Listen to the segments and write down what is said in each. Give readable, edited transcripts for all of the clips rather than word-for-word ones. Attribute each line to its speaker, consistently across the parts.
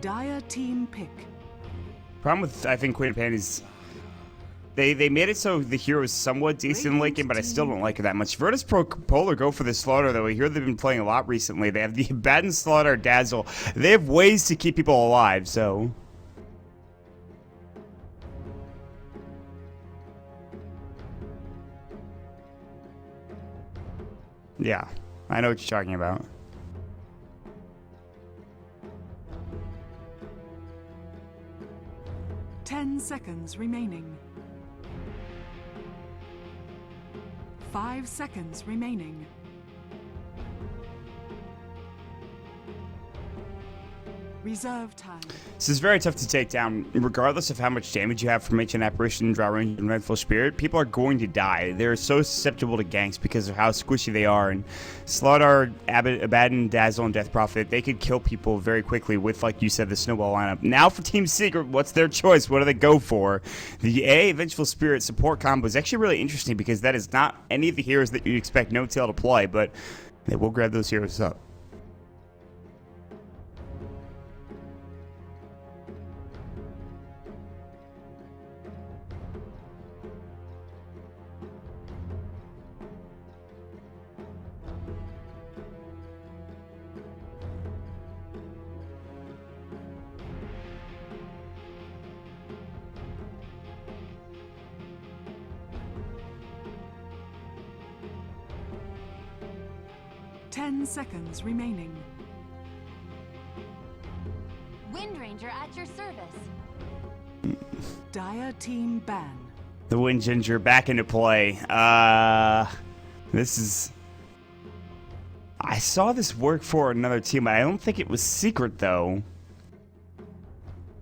Speaker 1: Dire team pick.
Speaker 2: Problem with, I think, Queen Pan is they made it so the hero is somewhat decent in late game, but I still don't like it that much. Virtus.pro Polar go for the Slaughter, though. I hear they've been playing a lot recently. They have the Abaddon, Slaughter, Dazzle. They have ways to keep people alive, so... yeah, I know what you're talking about.
Speaker 1: Ten seconds remaining. 5 seconds remaining. Reserve time.
Speaker 2: This is very tough to take down, regardless of how much damage you have from Ancient Apparition, Draw Range, and Vengeful Spirit. People are going to die. They're so susceptible to ganks because of how squishy they are. And Slaughter, Abaddon, Dazzle, and Death Prophet, they could kill people very quickly with, like you said, the snowball lineup. Now for Team Secret, what's their choice? What do they go for? The Vengeful Spirit support combo is actually really interesting because that is not any of the heroes that you'd expect No-Tail to play, but they will grab those heroes up.
Speaker 1: Ten seconds remaining.
Speaker 3: Wind Ranger at your service.
Speaker 1: Dire team ban.
Speaker 2: The Wind Ginger back into play. This is... I saw this work for another team. I don't think it was Secret, though.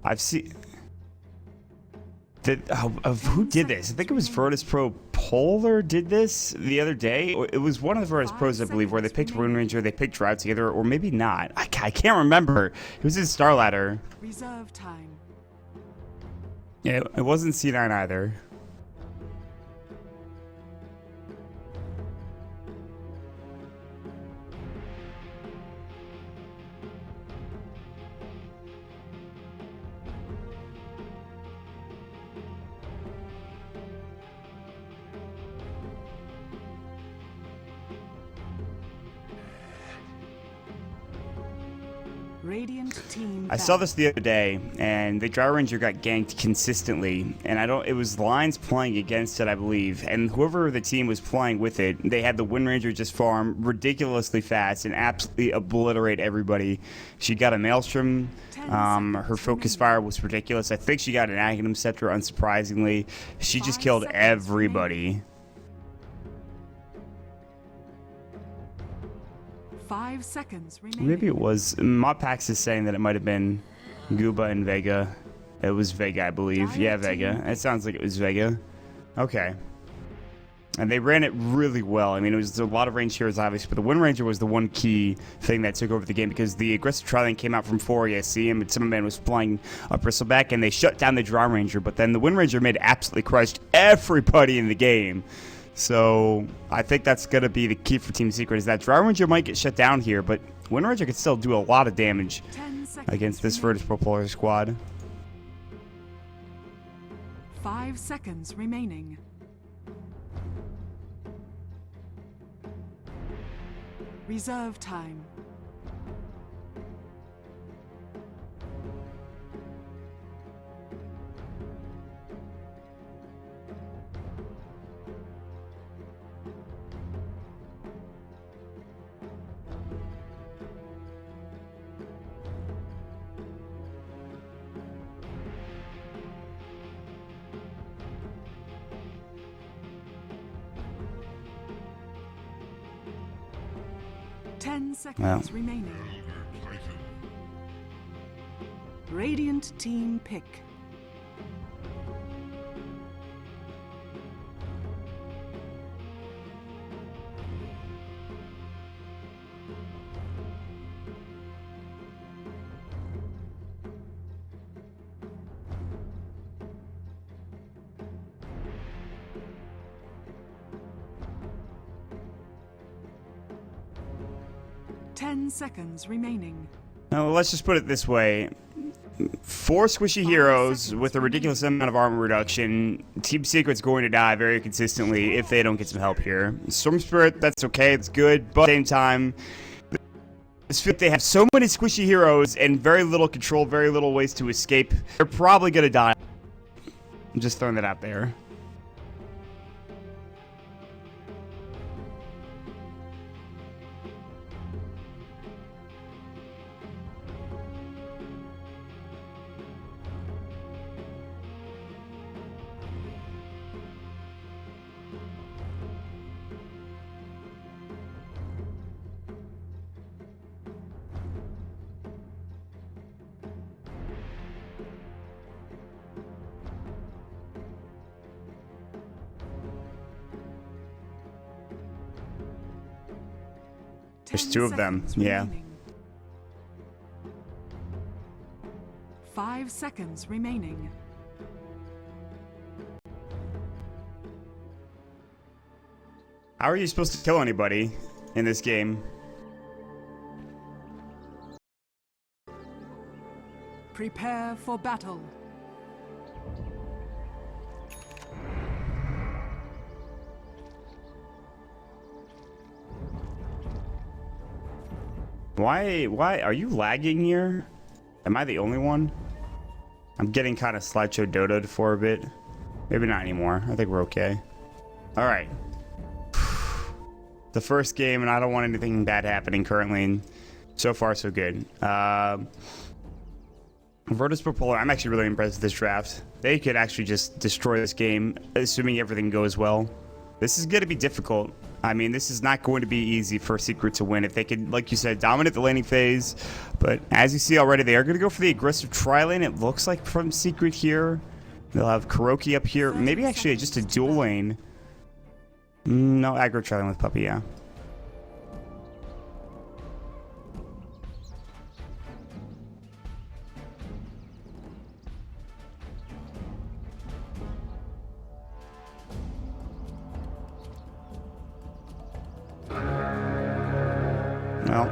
Speaker 2: I've seen... of who did this? I think it was Virtus.pro Polar did this the other day. It was one of the Virtus Pros, I believe, where they picked Wind Ranger, they picked Drive together, or maybe not. I can't remember. It was in Star Ladder.
Speaker 1: Reserve time.
Speaker 2: Yeah, it wasn't C9 either.
Speaker 1: Radiant team.
Speaker 2: I saw this the other day, and the Dry Ranger got ganked consistently, and it was Lions playing against it, I believe, and whoever the team was playing with it, they had the Wind Ranger just farm ridiculously fast and absolutely obliterate everybody. She got a Maelstrom, her Focus Fire was ridiculous. I think she got an Aghanim Scepter, unsurprisingly. She just killed everybody.
Speaker 1: 5 seconds remaining.
Speaker 2: Maybe it was. Modpax is saying that it might have been Gooba and Vega. It was Vega, I believe. Yeah, Vega. It sounds like it was Vega. Okay. And they ran it really well. I mean, it was a lot of range heroes, obviously, but the Wind Ranger was the one key thing that took over the game because the aggressive tri-lane came out from 4 ESC, and Summerman was playing a Bristleback, and they shut down the Dry Ranger, but then the Wind Ranger absolutely crushed everybody in the game. So I think that's going to be the key for Team Secret, is that Dry Ranger might get shut down here, but Wind Ranger can still do a lot of damage against this Virtus.pro Polar squad.
Speaker 1: 5 seconds remaining. Reserve time. Ten seconds remaining. Radiant team pick. Ten seconds remaining.
Speaker 2: Now, let's just put it this way. 4 squishy heroes with a ridiculous amount of armor reduction. Team Secret's going to die very consistently if they don't get some help here. Storm Spirit, that's okay, it's good, but at the same time, they have so many squishy heroes and very little control, very little ways to escape. They're probably going to die. I'm just throwing that out there. There's 2 of them, yeah.
Speaker 1: 5 seconds remaining.
Speaker 2: How are you supposed to kill anybody in this game?
Speaker 1: Prepare for battle.
Speaker 2: Why are you lagging here? Am I the only one? I'm getting kind of slideshow Dota'd for a bit. Maybe not anymore. I think we're okay. All right. The first game, and I don't want anything bad happening currently. And so far, so good. Virtus.pro, I'm actually really impressed with this draft. They could actually just destroy this game, assuming everything goes well. This is going to be difficult. I mean, this is not going to be easy for Secret to win if they could, like you said, dominate the laning phase. But as you see already, they are going to go for the aggressive tri-lane, it looks like, from Secret here. They'll have Kuroki up here. Maybe actually just a dual lane. No, aggro tri-lane with Puppy, yeah. Well,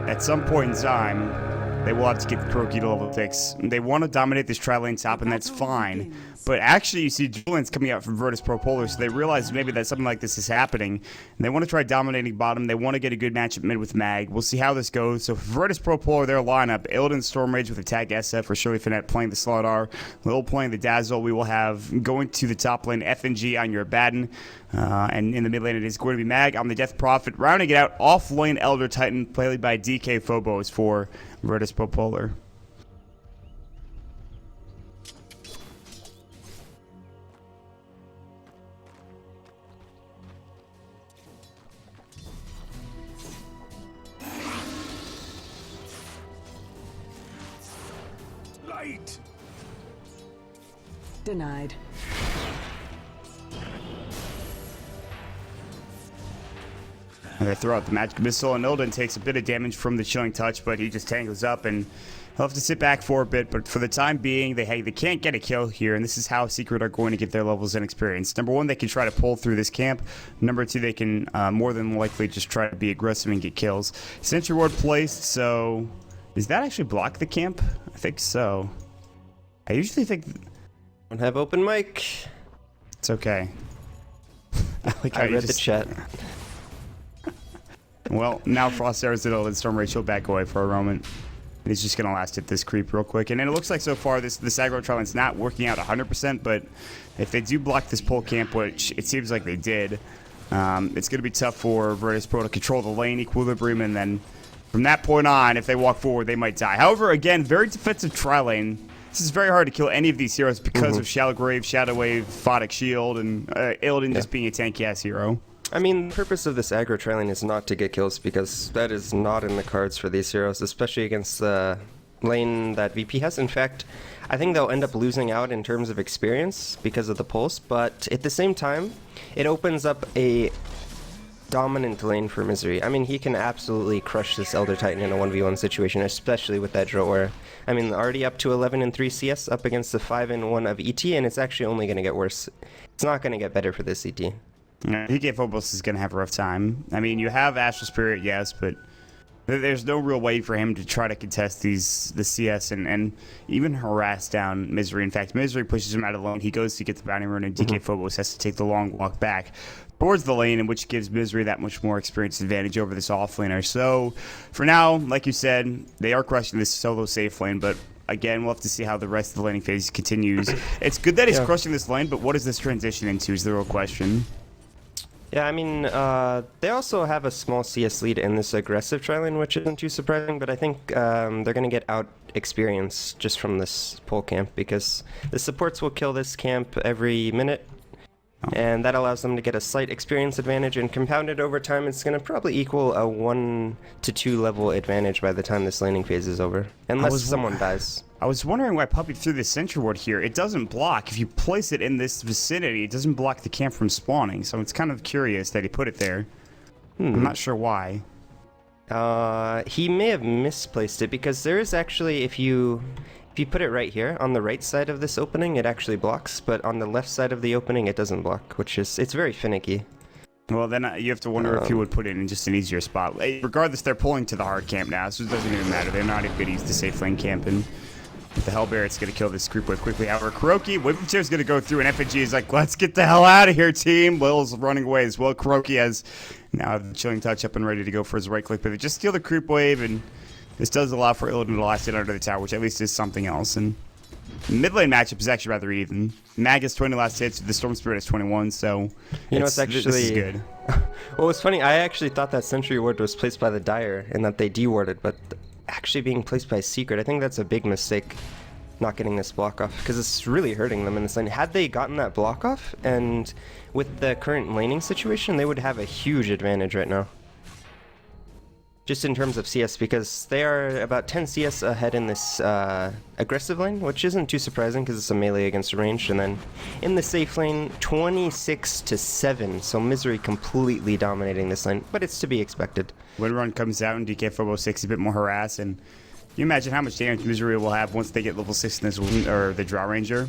Speaker 2: at some point in time, they will have to get the Kuroki to level 6. They want to dominate this tri-lane top, and that's fine. But actually, you see dual lanes coming out from Virtus.pro, so they realize maybe that something like this is happening. And they want to try dominating bottom. They want to get a good matchup mid with Mag. We'll see how this goes. So for Virtus.pro, their lineup, Illidan Stormrage with attack SF for Shirley Fnatic playing the Slardar. Lil playing the Dazzle. We will have going to the top lane FNG on your Abaddon. And in the mid lane, it is going to be Mag on the Death Prophet. Rounding it out, off lane Elder Titan, played by DK Phobos for Virtus.pro.
Speaker 1: Light. Denied.
Speaker 2: And they throw out the magic missile, and Illidan takes a bit of damage from the chilling touch, but he just tangles up, and he'll have to sit back for a bit. But for the time being, they can't get a kill here, and this is how Secret are going to get their levels and experience. Number 1, they can try to pull through this camp. Number 2, they can more than likely just try to be aggressive and get kills. Sentry ward placed, so does that actually block the camp? I think so. I usually think
Speaker 4: Don't have open mic.
Speaker 2: it's okay.
Speaker 4: I read the chat.
Speaker 2: Well, now Frost Arrows and Stormrage, he'll back away for a moment. And he's just going to last hit this creep real quick. And it looks like so far this aggro tri-lane's not working out 100%, but if they do block this pole camp, which it seems like they did, it's going to be tough for Virtus.pro to control the lane equilibrium, and then from that point on, if they walk forward, they might die. However, again, very defensive tri-lane. This is very hard to kill any of these heroes because of Shallow Grave, Shadow Wave, Photic Shield, and Illidan just being a tanky-ass hero.
Speaker 4: I mean, the purpose of this aggro tri-lane is not to get kills, because that is not in the cards for these heroes, especially against the lane that VP has. In fact, I think they'll end up losing out in terms of experience because of the pulse, but at the same time, it opens up a dominant lane for Misery. I mean, he can absolutely crush this Elder Titan in a 1v1 situation, especially with that Dro Aura. I mean, already up to 11 and 3 CS up against the 5 and 1 of ET, and it's actually only going to get worse. It's not going to get better for this ET.
Speaker 2: DK Phobos is going to have a rough time. I mean, you have Astral Spirit, yes, but There's no real way for him to try to contest the CS and even harass down Misery. In fact, Misery pushes him out of the lane. He goes to get the bounty rune, and DK Phobos has to take the long walk back towards the lane, in which gives Misery that much more experience advantage over this offlaner. So, for now, like you said, they are crushing this solo safe lane, but again, we'll have to see how the rest of the laning phase continues. It's good that he's crushing this lane, but what does this transition into is the real question.
Speaker 4: Yeah, I mean, they also have a small CS lead in this aggressive tri-lane, which isn't too surprising, but I think they're going to get out experience just from this pole camp, because the supports will kill this camp every minute, and that allows them to get a slight experience advantage, and compounded over time, it's going to probably equal a 1 to 2 level advantage by the time this laning phase is over, unless someone dies. I
Speaker 2: was wondering why Puppey threw the sentry ward here. It doesn't block. If you place it in this vicinity, it doesn't block the camp from spawning, so it's kind of curious that he put it there. I'm not sure why.
Speaker 4: He may have misplaced it, because there is actually, if you put it right here, on the right side of this opening, it actually blocks, but on the left side of the opening, it doesn't block, which is, it's very finicky.
Speaker 2: Well, then you have to wonder if you would put it in just an easier spot. Regardless, they're pulling to the hard camp now, so it doesn't even matter. They're not even going to use the safe lane camp, and with the Hellbear, it's going to kill this group wave quickly. However, Kuroki, Vincire's going to go through, and FNG is like, let's get the hell out of here, team. Lil's running away as well. Kuroki has now the Chilling Touch up and ready to go for his right click, but they just steal the creep wave, and this does allow for Illidan to last it under the tower, which at least is something else. And the mid lane matchup is actually rather even. Mag has 20 last hits, the Storm Spirit has 21, so
Speaker 4: you know, it's actually,
Speaker 2: this is good.
Speaker 4: Well, it's funny, I actually thought that Sentry Ward was placed by the Dire and that they dewarded, but actually being placed by Secret, I think that's a big mistake, not getting this block off, because it's really hurting them in this lane. Had they gotten that block off, and with the current laning situation, they would have a huge advantage right now. Just in terms of CS, because they are about 10 CS ahead in this aggressive lane, which isn't too surprising because it's a melee against a ranged, and then in the safe lane, 26-7, so Misery completely dominating this lane, but it's to be expected.
Speaker 2: Windrun comes out and DK Phobos 6 a bit more harass, and you imagine how much damage Misery will have once they get level 6 in this, or the Draw Ranger.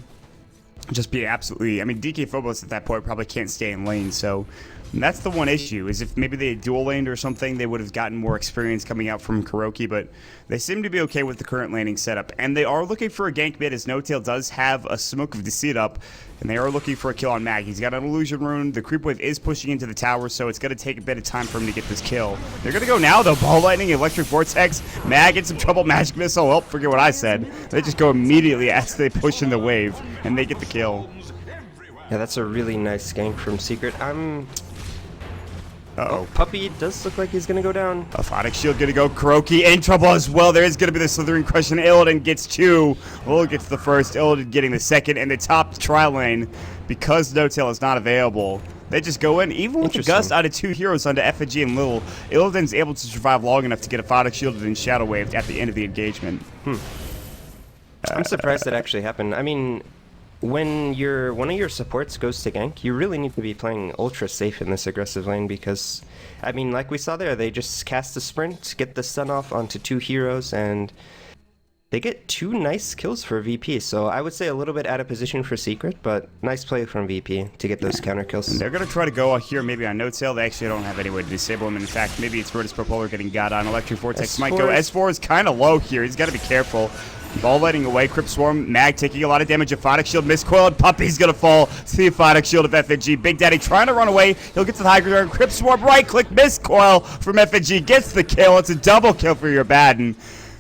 Speaker 2: Just be absolutely, I mean, DK Phobos at that point probably can't stay in lane, so that's the one issue, is if maybe they had dual laned or something, they would have gotten more experience coming out from Kuroki, but they seem to be okay with the current laning setup, and they are looking for a gank mid, as No-Tail does have a Smoke of Deceit up, and they are looking for a kill on Mag. He's got an Illusion Rune, the Creep Wave is pushing into the tower, so it's going to take a bit of time for him to get this kill. They're going to go now, though. Ball Lightning, Electric Vortex, Mag in some trouble, Magic Missile, well, forget what I said. They just go immediately as they push in the wave, and they get the kill.
Speaker 4: Yeah, that's a really nice gank from Secret. Oh, Puppey does look like he's going to go down.
Speaker 2: A Photic Shield going to go. Kuroki in trouble as well. There is going to be the Slithering Crush, and Illidan gets 2. Lil gets the first, Illidan getting the second, and the top tri lane, because No-Tail is not available, they just go in. Even with the Gust out of 2 heroes onto FNG and Lil, Illidan's able to survive long enough to get a Photic Shielded and Shadow Waved at the end of the engagement.
Speaker 4: I'm surprised that actually happened. I mean, when one of your supports goes to gank, you really need to be playing ultra safe in this aggressive lane, because, I mean, like we saw there, they just cast a sprint, get the stun off onto 2 heroes, and they get 2 nice kills for VP. So I would say a little bit out of position for Secret, but nice play from VP to get those counter kills.
Speaker 2: They're going to try to go here maybe on No-Tail. They actually don't have any way to disable him. In fact, maybe it's Virtus.pro getting got on. Electric Vortex might go. S4 is kind of low here. He's got to be careful. Ball letting away, Crypt Swarm, Mag taking a lot of damage, a Photic Shield, miscoiled, Puppey's gonna fall, see a Photic Shield of FNG, Big Daddy trying to run away, he'll get to the high ground, Crypt Swarm, right click, miscoil from FNG, gets the kill, it's a double kill for your Baden.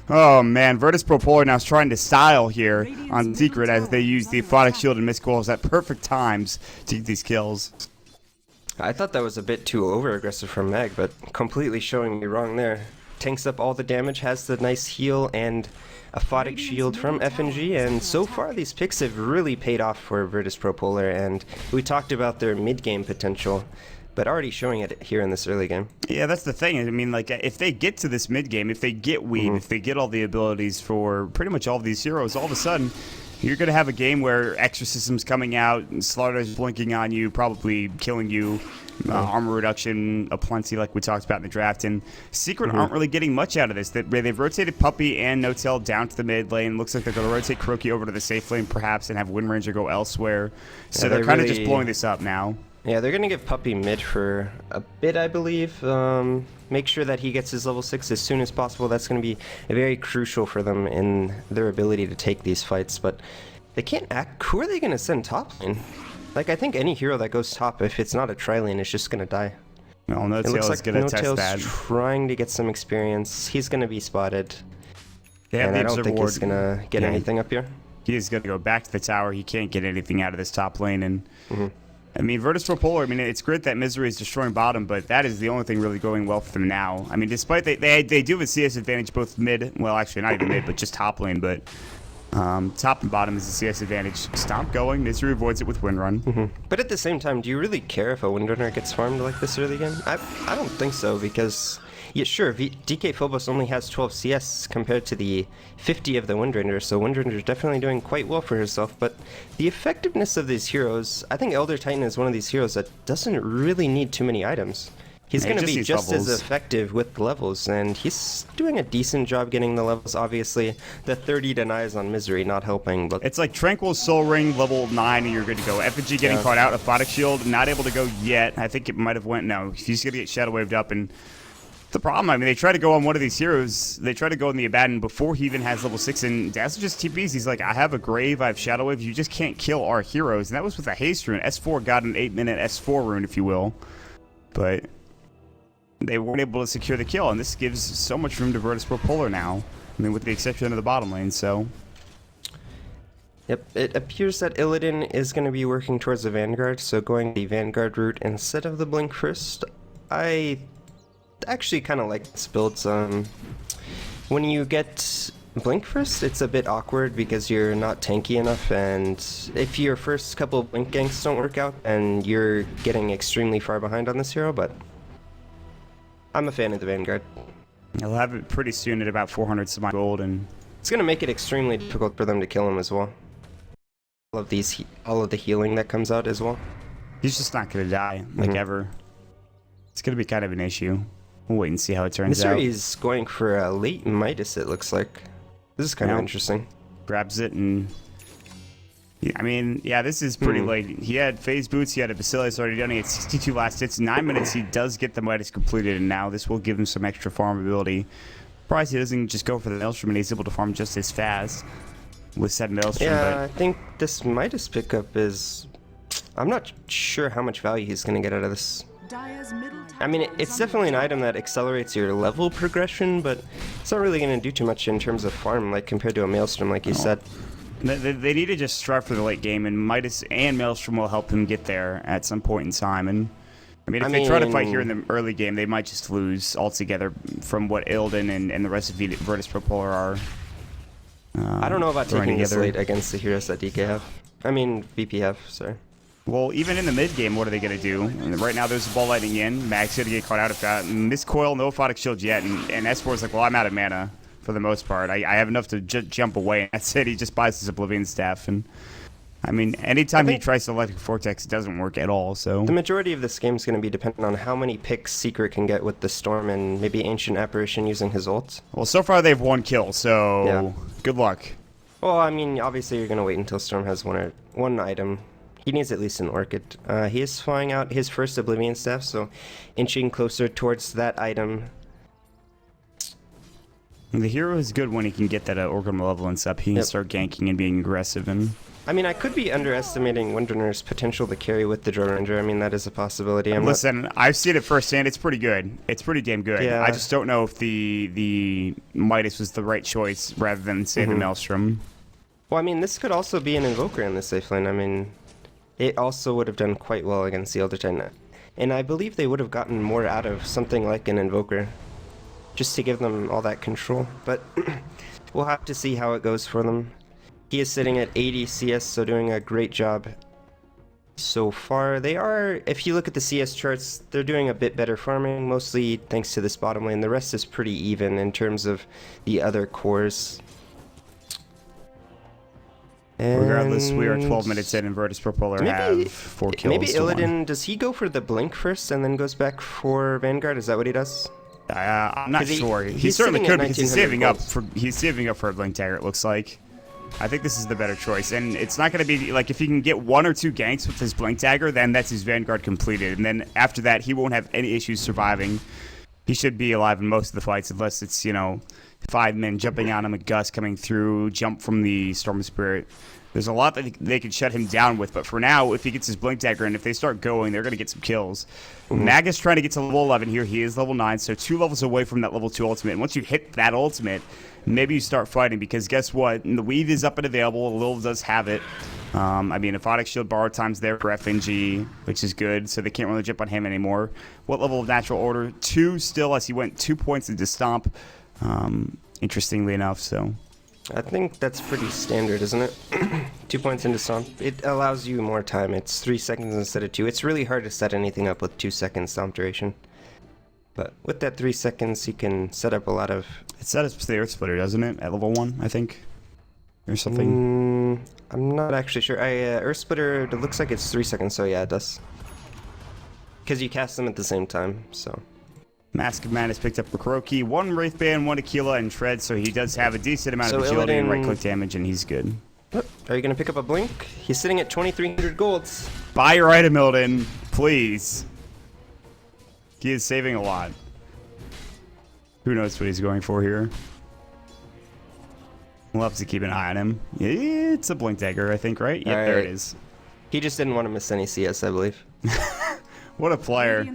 Speaker 2: Oh man, Virtus.pro now is trying to style here on Secret as they use the Photic Shield and miscoils at perfect times to get these kills.
Speaker 4: I thought that was a bit too over-aggressive from Mag, but completely showing me wrong there. Tanks up all the damage, has the nice heal, and a Photic Shield from FNG, and so far these picks have really paid off for Virtus.pro, and we talked about their mid-game potential, but already showing it here in this early game.
Speaker 2: Yeah, that's the thing. I mean, like, if they get to this mid-game, if they get Weave, if they get all the abilities for pretty much all of these heroes, all of a sudden, you're going to have a game where Exorcism's coming out, and Slaughter's blinking on you, probably killing you, armor reduction aplenty like we talked about in the draft, and Secret aren't really getting much out of this. They've rotated Puppey and No-Tail down to the mid lane. Looks like they're going to rotate Kuroki over to the safe lane perhaps and have Wind Ranger go elsewhere. So they're kind of just blowing this up now.
Speaker 4: Yeah, they're gonna give Puppy mid for a bit, I believe. Make sure that he gets his level 6 as soon as possible. That's gonna be very crucial for them in their ability to take these fights, but they can't act. Who are they gonna send top lane? Like, I think any hero that goes top, if it's not a tri-lane, is just gonna die.
Speaker 2: No, No
Speaker 4: It looks
Speaker 2: Tail
Speaker 4: like
Speaker 2: is gonna
Speaker 4: No
Speaker 2: test
Speaker 4: Tail's
Speaker 2: that.
Speaker 4: trying to get some experience. He's gonna be spotted.
Speaker 2: They have
Speaker 4: And
Speaker 2: the
Speaker 4: I don't
Speaker 2: observer
Speaker 4: think
Speaker 2: ward.
Speaker 4: he's gonna get
Speaker 2: Yeah.
Speaker 4: anything up here.
Speaker 2: He is gonna go back to the tower. He can't get anything out of this top lane, and I mean, Virtus.pro, I mean, it's great that Misery is destroying bottom, but that is the only thing really going well for them now. I mean, despite they do have a CS advantage both mid, well, actually not even mid, but just top lane, but top and bottom is the CS advantage. Stomp going, Misery avoids it with Windrun.
Speaker 4: But at the same time, do you really care if a Windrunner gets farmed like this early game? I don't think so, because, yeah, sure, DK Phobos only has 12 CS compared to the 50 of the Windrunner, so Windrunner is definitely doing quite well for herself, but the effectiveness of these heroes, I think Elder Titan is one of these heroes that doesn't really need too many items. He's
Speaker 2: Yeah,
Speaker 4: going to
Speaker 2: just
Speaker 4: be
Speaker 2: needs
Speaker 4: just as
Speaker 2: levels.
Speaker 4: effective with levels, and he's doing a decent job getting the levels. Obviously, the 30 denies on Misery not helping, but
Speaker 2: It's like Tranquil Soul Ring, level 9, and you're good to go. Effigy getting caught out, Aphotic Shield, not able to go yet. I think it might have went, no, he's going to get Shadow Waved up, and the problem, I mean, they try to go on one of these heroes. They try to go on the Abaddon before he even has level 6, and Dazzle just TPs. He's like, I have a Grave, I have Shadow Wave. You just can't kill our heroes. And that was with a Haste rune. S4 got an 8-minute S4 rune, if you will. But they weren't able to secure the kill, and this gives so much room to Virtus.pro now. I mean, with the exception of the bottom lane, so...
Speaker 4: Yep, it appears that Illidan is going to be working towards the Vanguard, so going the Vanguard route instead of the Blink first. I actually kind of like this build. When you get Blink first, it's a bit awkward because you're not tanky enough, and if your first couple of Blink ganks don't work out, and you're getting extremely far behind on this hero, but I'm a fan of the Vanguard.
Speaker 2: He'll have it pretty soon at about 400 some gold, and
Speaker 4: It's going to make it extremely difficult for them to kill him as well. All of the healing that comes out as well.
Speaker 2: he's just not going to die, like, ever. It's going to be kind of an issue. We'll wait and see how it turns out.
Speaker 4: Misery is going for a late Midas, it looks like. This is kind of
Speaker 2: Yeah.
Speaker 4: interesting.
Speaker 2: Grabs it, and... I mean, yeah, this is pretty late. He had phase boots, he had a Basilius already done, he had 62 last hits, 9 minutes, he does get the Midas completed, and now this will give him some extra farm ability. Surprised he doesn't just go for the Maelstrom, and he's able to farm just as fast with said Maelstrom,
Speaker 4: Yeah, I think this Midas pickup is... I'm not sure how much value he's going to get out of this.
Speaker 1: Dire's middle tower
Speaker 4: I mean,
Speaker 1: is
Speaker 4: it's
Speaker 1: under
Speaker 4: definitely an
Speaker 1: attack.
Speaker 4: item that accelerates your level progression, but it's not really going to do too much in terms of farm, like compared to a Maelstrom, like you said.
Speaker 2: They need to just strive for the late game, and Midas and Maelstrom will help him get there at some point in time. And I mean, if they try to fight here in the early game, they might just lose altogether from what Illidan and the rest of Virtus.pro are.
Speaker 4: I don't know about
Speaker 2: throwing
Speaker 4: taking this
Speaker 2: together.
Speaker 4: late against the heroes that DK have. I mean, VP have, sorry.
Speaker 2: Well, even in the mid game, what are they going to do? And right now, there's a ball lightning in. Max going to get caught out of that. Miss Coil, no Aphotic Shield yet. And S4 is like, well, I'm out of mana for the most part. I have enough to jump away. And that's it. He just buys his Oblivion Staff. And I mean, anytime he tries to Electric Vortex, it doesn't work at all. So
Speaker 4: The majority of this game is going to be dependent on how many picks Secret can get with the Storm and maybe Ancient Apparition using his ult.
Speaker 2: well, so far they've 1 kill. So
Speaker 4: Yeah.
Speaker 2: good luck.
Speaker 4: Well, I mean, obviously you're going to wait until Storm has one item. He needs at least an Orchid. He is flying out his first Oblivion Staff, so inching closer towards that item.
Speaker 2: The hero is good when he can get that Organ Malevolence up. He can start ganking and being aggressive. And
Speaker 4: I mean, I could be underestimating Windrunner's potential to carry with the Drow Ranger. I mean, that is a possibility.
Speaker 2: listen, I've seen it firsthand. It's pretty good. It's pretty damn good.
Speaker 4: Yeah.
Speaker 2: I just don't know if the Midas was the right choice rather than, say, the Maelstrom.
Speaker 4: Well, I mean, this could also be an Invoker in the safe lane. I mean, it also would have done quite well against the Elder Titan. And I believe they would have gotten more out of something like an Invoker, just to give them all that control. But we'll have to see how it goes for them. He is sitting at 80 CS, so doing a great job so far. They are, if you look at the CS charts, they're doing a bit better farming, mostly thanks to this bottom lane. The rest is pretty even in terms of the other cores.
Speaker 2: Regardless, we are 12 minutes in, and Virtus.pro have 4 kills.
Speaker 4: Maybe
Speaker 2: to 1.
Speaker 4: Illidan, does he go for the Blink first and then goes back for Vanguard? Is that what he does?
Speaker 2: I'm not
Speaker 4: 'Cause
Speaker 2: sure. He
Speaker 4: he's
Speaker 2: certainly
Speaker 4: sitting at
Speaker 2: could because he's saving
Speaker 4: 1900
Speaker 2: up for a Blink Dagger, it looks like. I think this is the better choice, and it's not going to be like if he can get 1 or 2 ganks with his Blink Dagger, then that's his Vanguard completed, and then after that he won't have any issues surviving. He should be alive in most of the fights unless it's, you know, 5 men jumping on him, a gust coming through, jump from the Storm Spirit. There's a lot that they could shut him down with, but for now, if he gets his Blink Dagger and if they start going, they're going to get some kills. Mag is trying to get to level 11 here. He is level 9, so 2 levels away from that level 2 ultimate. And once you hit that ultimate, maybe you start fighting, because guess what? The weave is up and available. Lil does have it. I mean, Aphotic Shield borrow time's there for FNG, which is good, so they can't really jump on him anymore. What level of Natural Order? 2 still, as he went 2 points into Stomp, interestingly enough, so...
Speaker 4: I think that's pretty standard, isn't it? 2 points into Stomp. It allows you more time. It's 3 seconds instead of 2. It's really hard to set anything up with 2 seconds Stomp duration. But with that 3 seconds, you can set up a lot of...
Speaker 2: It set up the Earth Splitter, doesn't it? At level 1, I think. Or something.
Speaker 4: I'm not actually sure. Earth Splitter, it looks like it's 3 seconds, so yeah, it does. Because you cast them at the same time, so...
Speaker 2: Mask of Madness picked up for Kuroki. 1 Wraithband, 1 Aquila, and Tread, so he does have a decent amount of agility and right-click damage, and he's good.
Speaker 4: Are you going to pick up a Blink? He's sitting at 2,300 golds.
Speaker 2: Buy your item, Illidan, please. He is saving a lot. Who knows what he's going for here? We'll have to keep an eye on him. Yeah, it's a Blink Dagger, I think, right? Yep, there it is.
Speaker 4: He just didn't want to miss any CS, I believe.
Speaker 2: What a player.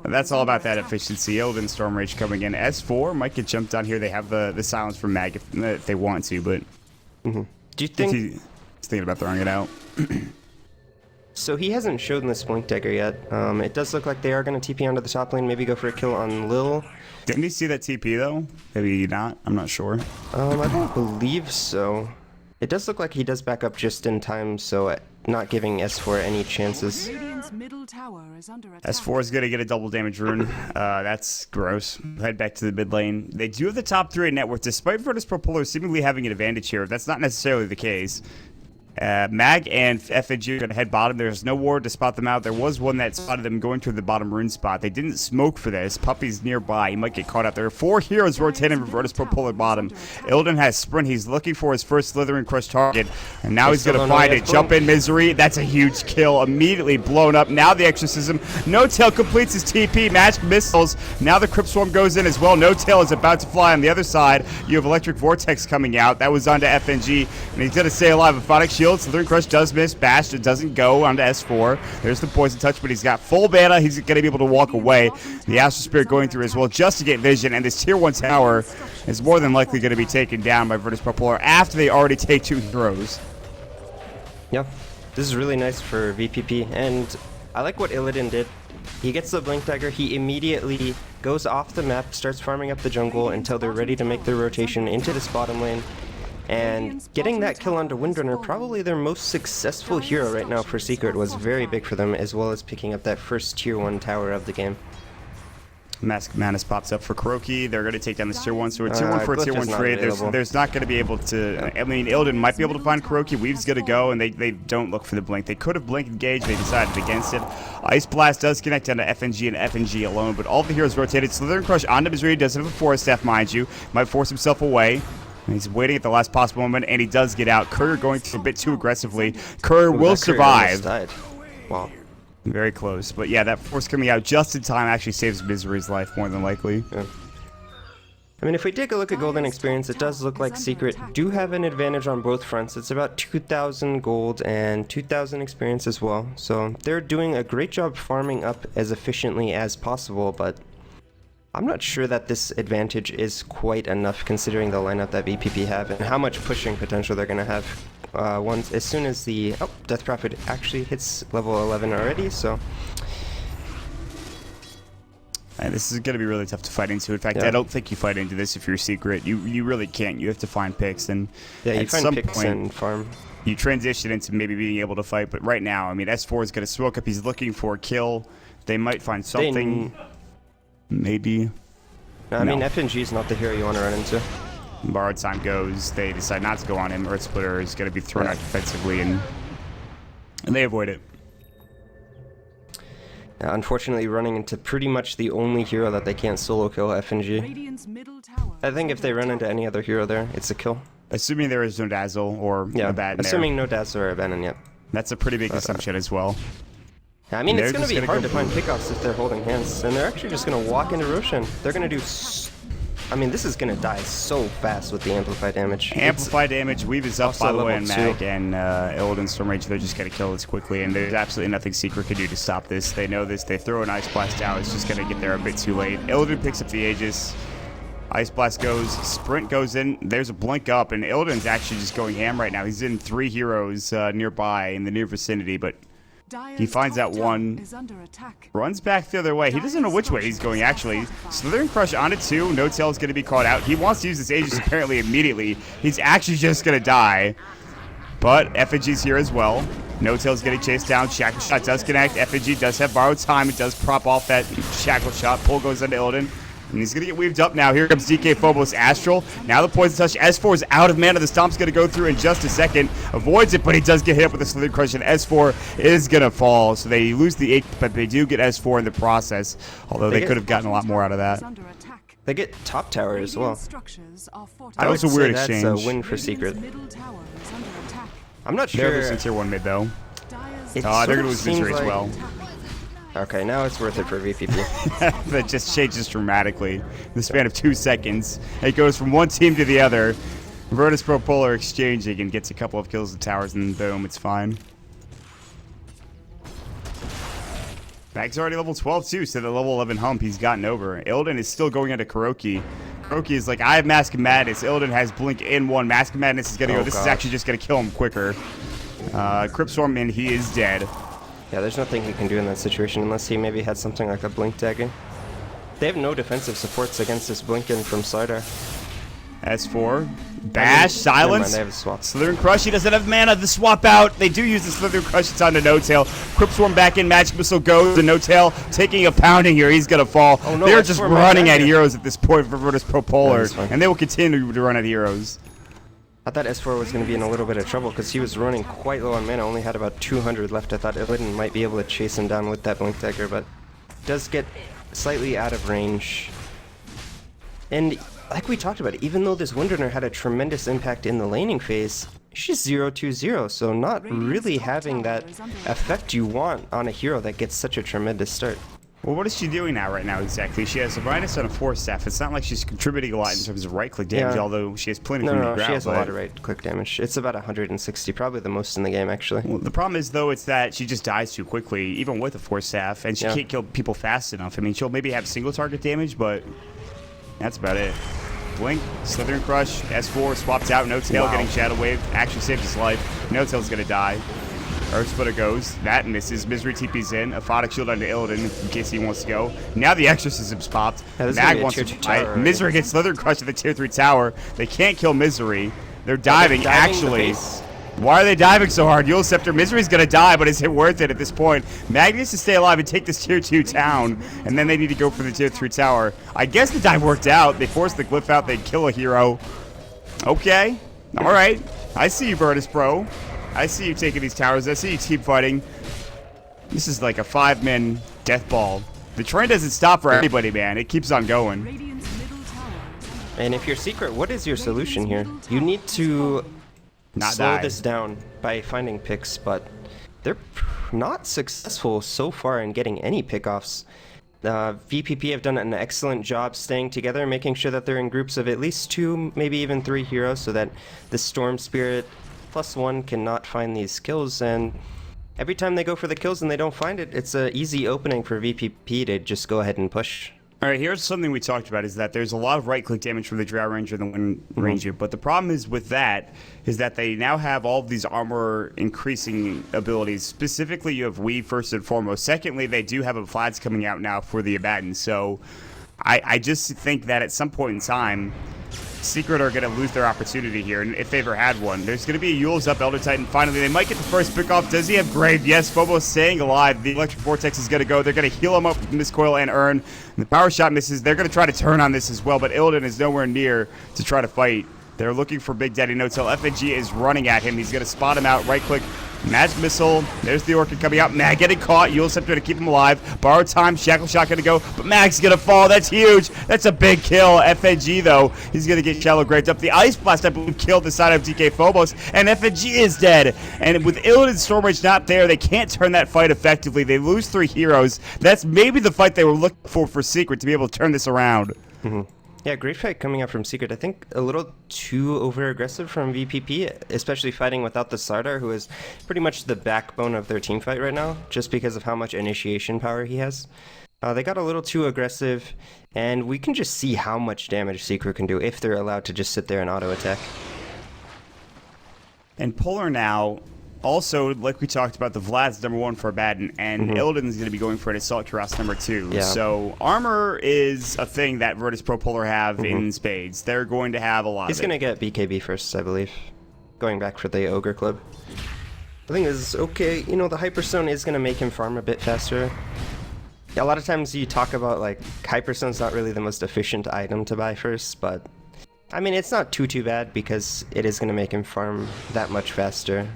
Speaker 2: That's all about that efficiency. Illidan Storm Rage coming in. S4 might get jumped on here. They have the silence from Mag if they want to, but...
Speaker 4: Do you think...
Speaker 2: He's thinking about throwing it out.
Speaker 4: So he hasn't shown this Blink Dagger yet. It does look like they are going to TP onto the top lane, maybe go for a kill on Lil.
Speaker 2: Didn't he see that TP, though? Maybe not. I'm not sure.
Speaker 4: I don't believe so. It does look like he does back up just in time, so not giving S4 any chances.
Speaker 2: S4 is going to get a double damage rune. That's gross. Head back to the mid lane. They do have the top 3 in net worth, despite Virtus.pro seemingly having an advantage here. That's not necessarily the case. Mag and FNG are going to head bottom. There's no ward to spot them out. There was one that spotted them going to the bottom rune spot. They didn't smoke for this. Puppy's nearby. He might get caught out there. 4 heroes rotating from Virtus.pro bottom. Illidan has sprint. He's looking for his first Slithering Crush target. And now he's going to find it. Jump in Misery. That's a huge kill. Immediately blown up. Now the Exorcism. No Tail completes his TP. Magic Missiles. Now the Crypt Swarm goes in as well. No Tail is about to fly on the other side. You have Electric Vortex coming out. That was onto FNG. And he's going to stay alive. Aphotic Shield. Slithering Crush does miss. Bash, it doesn't go onto S4. There's the Poison Touch, but he's got full mana. He's going to be able to walk away. The Astral Spirit going through as well just to get vision, and this tier 1 tower is more than likely going to be taken down by Virtus.pro after they already take 2 heroes.
Speaker 4: Yeah, this is really nice for VPP, and I like what Illidan did. He gets the Blink Dagger, he immediately goes off the map, starts farming up the jungle until they're ready to make their rotation into this bottom lane. And getting that kill onto Windrunner, probably their most successful hero right now for Secret, was very big for them, as well as picking up that first tier 1 tower of the game.
Speaker 2: Mask of Madness pops up for Kuroki. They're going to take down this tier 1, so a tier 1 for a tier 1 trade. There's not going to be able to... I mean, Illidan might be able to find Kuroki. Weave's going to go, and they don't look for the blink. They could have blink engaged. They decided against it. Ice Blast does connect onto FNG and FNG alone, but all the heroes rotated. Slithering Crush onto Misery. Doesn't have a Forest Staff, mind you. Might force himself away. And he's waiting at the last possible moment, and he does get out. Courier going through a bit too aggressively. Courier will survive.
Speaker 4: Wow.
Speaker 2: Very close. But yeah, that force coming out just in time actually saves Misery's life, more than likely.
Speaker 4: Yeah. I mean, if we take a look at Golden Experience, it does look like Secret do have an advantage on both fronts. It's about 2,000 gold and 2,000 experience as well. So they're doing a great job farming up as efficiently as possible, but I'm not sure that this advantage is quite enough considering the lineup that VPP have and how much pushing potential they're going to have as soon as the Death Prophet actually hits level 11 already, so...
Speaker 2: This is going to be really tough to fight into. In fact, I don't think you fight into this if you're Secret. You really can't. You have to find picks, and
Speaker 4: yeah, you find picks
Speaker 2: point,
Speaker 4: and farm.
Speaker 2: You transition into maybe being able to fight, but right now, I mean, S4 is going to smoke up. He's looking for a kill. They might find something... Maybe.
Speaker 4: No, I mean, FNG is not the hero you want to run into.
Speaker 2: Borrowed time goes. They decide not to go on him. Earth Splitter is going to be thrown out defensively, and they avoid it.
Speaker 4: Unfortunately, running into pretty much the only hero that they can't solo kill, FNG. I think if they run into any other hero there, it's a kill.
Speaker 2: Assuming there is no Dazzle or
Speaker 4: Yeah,
Speaker 2: a bad
Speaker 4: assuming no Dazzle or Abandon yet.
Speaker 2: That's a pretty big assumption as well.
Speaker 4: Yeah, I mean, it's
Speaker 2: They're
Speaker 4: going to
Speaker 2: just
Speaker 4: be
Speaker 2: gonna
Speaker 4: hard
Speaker 2: go
Speaker 4: to find pickoffs if they're holding hands. And they're actually just going to walk into Roshan. They're going to do... I mean, this is going to die so fast with the Amplify damage.
Speaker 2: Amplify damage, Weave is up
Speaker 4: also
Speaker 2: by the way, and
Speaker 4: level 2.
Speaker 2: Mag and Illidan Stormrage, they're just going to kill this quickly, and there's absolutely nothing Secret can do to stop this. They know this, they throw an Ice Blast out, it's just going to get there a bit too late. Illidan picks up the Aegis, Ice Blast goes, Sprint goes in, there's a Blink up, and Illidan's actually just going ham right now. He's in 3 heroes nearby in the near vicinity, but he finds that one,
Speaker 1: is under attack.
Speaker 2: runs back the other way. He doesn't know which way he's going, actually. Slithering Crush on it, too. No Tail is going to be caught out. He wants to use this Aegis apparently immediately. He's actually just going to die. But FNG's here as well. No Tail's getting chased down. Shackle Shot does connect. FNG does have borrowed time. It does prop off that Shackle Shot. Pull goes into Illidan. And he's going to get weaved up now. Here comes DK Phobos Astral. Now the Poison Touch. S4 is out of mana. The Stomp's going to go through in just a second. Avoids it, but he does get hit up with a Slither Crush, and S4 is going to fall. So they lose the 8, but they do get S4 in the process. Although they could have gotten a lot more out of that.
Speaker 1: Under attack.
Speaker 4: They get top tower as well.
Speaker 1: Structures are
Speaker 2: That was a weird
Speaker 4: That's
Speaker 2: exchange.
Speaker 4: a win for Secret.
Speaker 1: Middle tower is under attack.
Speaker 4: I'm not
Speaker 2: They're
Speaker 4: sure.
Speaker 2: losing tier 1 mid, though.
Speaker 1: Dyer's
Speaker 4: It
Speaker 2: They're
Speaker 4: sort
Speaker 2: going
Speaker 4: of
Speaker 2: to lose
Speaker 4: seems
Speaker 2: Misery as
Speaker 4: like-
Speaker 2: well.
Speaker 4: Okay, now it's worth it for VPP.
Speaker 2: That just changes dramatically in the span of 2 seconds. It goes from one team to the other. Virtus.pro are exchanging and gets a couple of kills of towers, and boom, it's fine. Mag's already level 12 too, so the level 11 hump he's gotten over. Illidan is still going into Kuroki. Kuroki is like, I have Mask of Madness. Illidan has Blink in 1. Mask of Madness is going to go. This is actually just going to kill him quicker. Crypt Swarm, and he is dead.
Speaker 4: Yeah, there's nothing he can do in that situation unless he maybe had something like a Blink Dagger. They have no defensive supports against this Blinkin from Slider.
Speaker 2: S4. Bash, silence.
Speaker 4: They have a swap.
Speaker 2: Slithering Crush, he doesn't have mana. The swap out. They do use the Slithering Crush. It's on to No Tail. Crypt Swarm back in. Magic Missile goes to No Tail. Taking a pounding here. He's going to fall.
Speaker 4: Oh, no,
Speaker 2: They're
Speaker 4: that's
Speaker 2: just
Speaker 4: for
Speaker 2: running
Speaker 4: Mag.
Speaker 2: at heroes at this point for Virtus.pro.
Speaker 4: That's fine.
Speaker 2: And they will continue to run at heroes.
Speaker 4: I thought S4 was going to be in a little bit of trouble because he was running quite low on mana, only had about 200 left. I thought Illidan might be able to chase him down with that Blink Dagger, but does get slightly out of range. And like we talked about, even though this Windrunner had a tremendous impact in the laning phase, she's 0-2-0, so not really having that effect you want on a hero that gets such a tremendous start.
Speaker 2: Well, what is she doing now right now exactly? She has a minus on a Force Staff. It's not like she's contributing a lot in terms of right-click damage,
Speaker 4: Yeah.
Speaker 2: although she has plenty
Speaker 4: No,
Speaker 2: from
Speaker 4: no,
Speaker 2: the ground.
Speaker 4: she has a lot of right-click damage. It's about 160, probably the most in the game, actually.
Speaker 2: Well, the problem is, though, it's that she just dies too quickly, even with a Force Staff, and she can't kill people fast enough. I mean, she'll maybe have single target damage, but that's about it. Blink, Slithering Crush, S4 swapped out, No Tail getting Shadow Wave, actually saved his life. No Tail's gonna die. Earth Splitter goes, that misses. Misery TP's in, a Photic Shield onto Illidan in case he wants to go. Now the Exorcism's popped.
Speaker 4: Yeah, this is
Speaker 2: Mag
Speaker 4: gonna be a
Speaker 2: wants
Speaker 4: tier
Speaker 2: to
Speaker 4: 2 tower
Speaker 2: fight.
Speaker 4: already.
Speaker 2: Misery gets Slithering Crush at the tier 3 tower. They can't kill Misery. They're diving,
Speaker 4: the
Speaker 2: actually.
Speaker 4: base.
Speaker 2: Why are they diving so hard? Yule Scepter, Misery's gonna die, but is it worth it at this point? Mag needs to stay alive and take this tier 2 town, and then they need to go for the tier 3 tower. I guess the dive worked out. They forced the glyph out, they kill a hero. Okay, alright. I see you, Virtus.pro. I see you taking these towers. I see you team fighting. This is like a 5-man death ball. The train doesn't stop for anybody, man. It keeps on going.
Speaker 1: Radiant's middle tower is under
Speaker 4: And if you're Secret, what is your solution here? You need to
Speaker 2: Not
Speaker 4: slow
Speaker 2: die.
Speaker 4: this down by finding picks, but they're not successful so far in getting any pickoffs. VPP have done an excellent job staying together, making sure that they're in groups of at least 2, maybe even 3 heroes, so that the Storm Spirit +1 cannot find these kills. And every time they go for the kills and they don't find it, it's an easy opening for VPP to just go ahead and push.
Speaker 2: All right, here's something we talked about, is that there's a lot of right-click damage from the Drow Ranger and the Wind Ranger, but the problem is with that is that they now have all of these armor increasing abilities. Specifically, you have Weave first and foremost. Secondly, they do have a Vlad's coming out now for the Abaddon, so I just think that at some point in time, Secret are going to lose their opportunity here, and if they ever had one. There's going to be a Yule's up Elder Titan. Finally, they might get the first pick off. Does he have Grave? Yes, Phobos staying alive. The Electric Vortex is going to go. They're going to heal him up with Miscoil and Urn. And the Power Shot misses. They're going to try to turn on this as well, but Illidan is nowhere near to try to fight. They're looking for Big Daddy No Tail. FNG is running at him. He's going to spot him out. Right click Magic Missile. There's the Orchid coming out. Mag getting caught. You'll have to keep him alive. Borrowed time. Shackle Shot gonna go. But Mag's gonna fall. That's huge. That's a big kill. FNG, though, he's gonna get Shallow Grades up. The Ice Blast, I believe, killed the side of DK Phobos. And FNG is dead. And with Illidan Storm Rage not there, they can't turn that fight effectively. They lose 3 heroes. That's maybe the fight they were looking for Secret to be able to turn this around.
Speaker 4: Yeah, great fight coming out from Secret. I think a little too over-aggressive from VPP, especially fighting without the Sardar, who is pretty much the backbone of their team fight right now, just because of how much initiation power he has. They got a little too aggressive, and we can just see how much damage Secret can do if they're allowed to just sit there and auto-attack.
Speaker 2: And Polar now, also, like we talked about, the Vlad's #1 for Abaddon, and Illidan's going to be going for an Assault Cuirass #2.
Speaker 4: Yeah.
Speaker 2: So armor is a thing that Virtus.pro Polar have in spades. They're going to have a lot
Speaker 4: He's
Speaker 2: of it.
Speaker 4: going to get BKB first, I believe, going back for the Ogre Club. The thing is, okay, you know, the Hyperstone is going to make him farm a bit faster. A lot of times you talk about, like, Hyperstone's not really the most efficient item to buy first, but, I mean, it's not too bad because it is going to make him farm that much faster.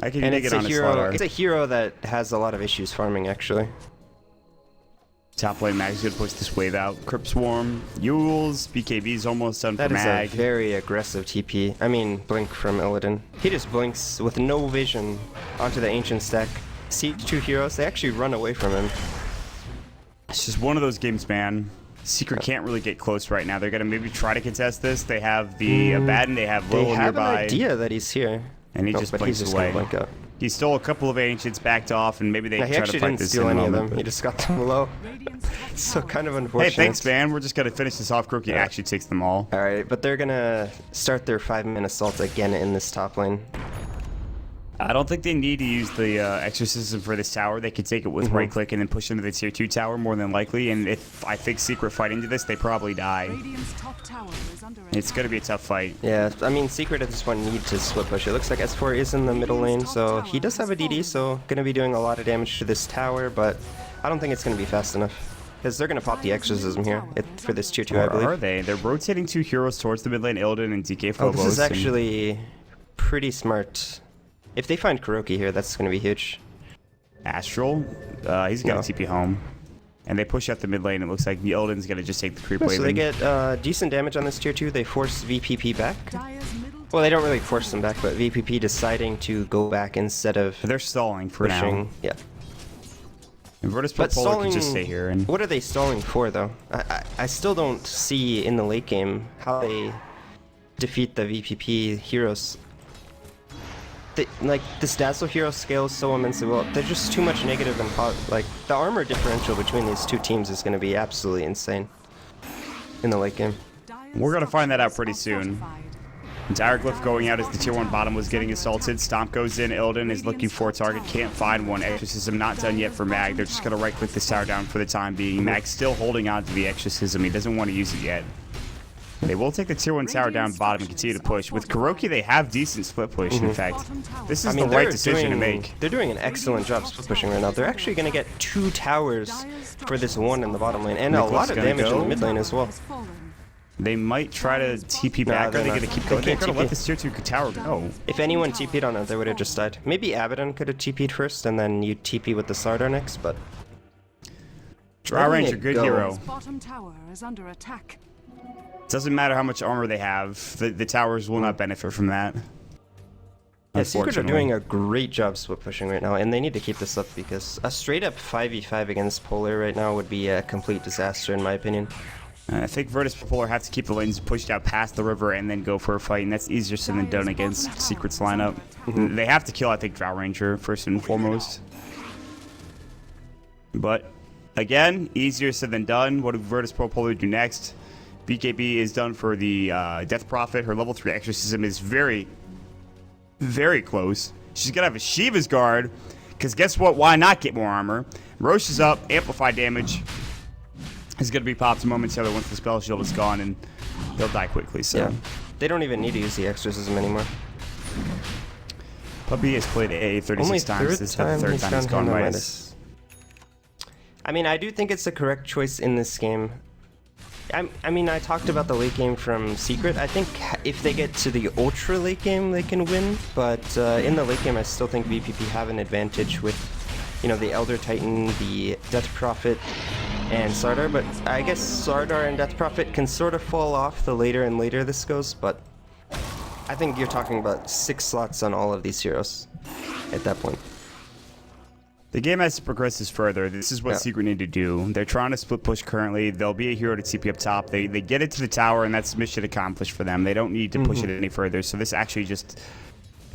Speaker 2: I can
Speaker 4: And
Speaker 2: dig
Speaker 4: it's
Speaker 2: it
Speaker 4: a
Speaker 2: on
Speaker 4: hero.
Speaker 2: a
Speaker 4: It's a hero that has a lot of issues farming, actually.
Speaker 2: Top lane Mag's going to push this wave out. Crypt Swarm, Yules, BKB's almost done
Speaker 4: That
Speaker 2: for
Speaker 4: is
Speaker 2: Mag.
Speaker 4: a very aggressive TP. I mean, blink from Illidan. He just blinks with no vision onto the ancient stack. See 2 heroes, they actually run away from him.
Speaker 2: It's just one of those games, man. Secret can't really get close right now. They're going to maybe try to contest this. They have the Abaddon, they have
Speaker 4: They
Speaker 2: Lil
Speaker 4: have
Speaker 2: nearby.
Speaker 4: an idea that he's here.
Speaker 2: And he
Speaker 4: No,
Speaker 2: just
Speaker 4: but
Speaker 2: blinks
Speaker 4: he's just
Speaker 2: away.
Speaker 4: gonna blink out.
Speaker 2: He stole a couple of Ancients, backed off, and maybe they
Speaker 4: Yeah,
Speaker 2: can
Speaker 4: he
Speaker 2: try to
Speaker 4: actually
Speaker 2: fight
Speaker 4: didn't
Speaker 2: this
Speaker 4: steal
Speaker 2: in a
Speaker 4: any of
Speaker 2: moment,
Speaker 4: them. He
Speaker 2: but-
Speaker 4: just got them low. So kind of unfortunate.
Speaker 2: Hey, thanks, man. We're just going to finish this off. Kuroki actually takes them all.
Speaker 4: Alright, but they're gonna start their 5-man assault again in this top lane.
Speaker 2: I don't think they need to use the Exorcism for this tower. They could take it with right-click and then push into the tier 2 tower more than likely. And if I think Secret fight into this, they probably die.
Speaker 1: Radiant's top tower is under
Speaker 2: It's going to be a tough fight.
Speaker 4: Yeah, I mean, Secret at this point need to split push. It looks like S4 is in the middle lane, so he does have a DD, so gonna be doing a lot of damage to this tower, but I don't think it's gonna be fast enough. Because they're gonna pop the Exorcism here for this tier 2, I
Speaker 2: Or
Speaker 4: believe.
Speaker 2: are they? They're rotating 2 heroes towards the mid lane, Illidan and DK
Speaker 4: Oh,
Speaker 2: Phobos.
Speaker 4: this is
Speaker 2: and
Speaker 4: actually pretty smart. If they find Kuroki here, that's gonna be huge.
Speaker 2: Astral, he's got
Speaker 4: No.
Speaker 2: a TP home. And they push out the mid lane. It looks like the Illidan's going to just take the creep
Speaker 4: No,
Speaker 2: wave.
Speaker 4: so they
Speaker 2: in.
Speaker 4: get decent damage on this tier 2. They force VPP back.
Speaker 1: Dire's middle
Speaker 4: Well, they don't really force them back, but VPP deciding to go back instead of
Speaker 2: They're stalling for
Speaker 4: pushing.
Speaker 2: now.
Speaker 4: Yeah.
Speaker 2: And Virtus
Speaker 4: But
Speaker 2: Polar
Speaker 4: stalling,
Speaker 2: can just stay here. And
Speaker 4: what are they stalling for, though? I still don't see in the late game how they defeat the VPP heroes. Like, this Dazzle hero scales so immensely well. They're just too much negative and like, the armor differential between these two teams is going to be absolutely insane in the late game.
Speaker 1: Dire's
Speaker 2: We're gonna find that out pretty
Speaker 1: structures
Speaker 2: soon.
Speaker 1: are fortified.
Speaker 2: Direglyph going out as the tier 1 bottom was getting assaulted. Stomp goes in. Illidan is looking for a target. Can't find one. Exorcism not done yet for Mag. They're just going to right-click this tower down for the time being. Mag's still holding on to the Exorcism. He doesn't want to use it yet. They will take the tier 1 tower down bottom and continue to push. With Kuroki, they have decent split push, in fact. This is the right decision to make.
Speaker 4: They're doing an excellent job split pushing right now. They're actually going to get 2 towers for this 1 in the bottom lane, and a
Speaker 2: Nicholas
Speaker 4: lot of
Speaker 2: gonna
Speaker 4: damage in
Speaker 2: go.
Speaker 4: the mid lane as well.
Speaker 1: Has fallen.
Speaker 2: They might try to TP back. Are
Speaker 4: they're
Speaker 2: they
Speaker 4: not.
Speaker 2: going to keep
Speaker 4: They
Speaker 2: going? They're
Speaker 4: can't
Speaker 2: going to let
Speaker 4: TP.
Speaker 2: this tier 2 tower go.
Speaker 4: If anyone TP'd on it, they would have just died. Maybe Abaddon could have TP'd first, and then you TP with the Sardar next, but...
Speaker 2: Drow
Speaker 4: letting
Speaker 2: Ranger,
Speaker 4: it
Speaker 2: good
Speaker 4: go.
Speaker 2: hero.
Speaker 1: Bottom tower is under attack.
Speaker 2: Doesn't matter how much armor they have. The towers will not benefit from that.
Speaker 4: Yeah, Secret are
Speaker 2: Unfortunately.
Speaker 4: doing a great job split pushing right now, and they need to keep this up because a straight up 5v5 against Polar right now would be a complete disaster in my opinion.
Speaker 2: I think Virtus Polar have to keep the lanes pushed out past the river and then go for a fight, and that's easier said than done against Secret's lineup. They have to kill, I think, Drow Ranger first and foremost. But, again, easier said than done. What do Virtus Polar do next? BKB is done for the Death Prophet. Her level 3 Exorcism is very, very close. She's going to have a Shiva's Guard, because guess what? Why not get more armor? Roche is up, amplify damage. Is going to be popped momentarily once the spell shield is gone, and they'll die quickly. So,
Speaker 4: Yeah. They don't even need to use the Exorcism anymore.
Speaker 2: Puppy has played AA 36
Speaker 4: Only
Speaker 2: times. This is the
Speaker 4: third
Speaker 2: third
Speaker 4: he's
Speaker 2: time he's
Speaker 4: gone
Speaker 2: gone
Speaker 4: Hand of
Speaker 2: Midas.
Speaker 4: Midas. I mean, I do think it's the correct choice in this game. I mean, I talked about the late game from Secret. I think if they get to the ultra late game, they can win. But in the late game, I still think VPP have an advantage with, you know, the Elder Titan, the Death Prophet, and Sardar. But I guess Sardar and Death Prophet can sort of fall off the later and later this goes. But I think you're talking about 6 slots on all of these heroes at that point.
Speaker 2: The game has to progress this further. This is what Secret need to do. They're trying to split push currently. There'll be a hero to TP up top. They get it to the tower, and that's mission accomplished for them. They don't need to push it any further. So this actually just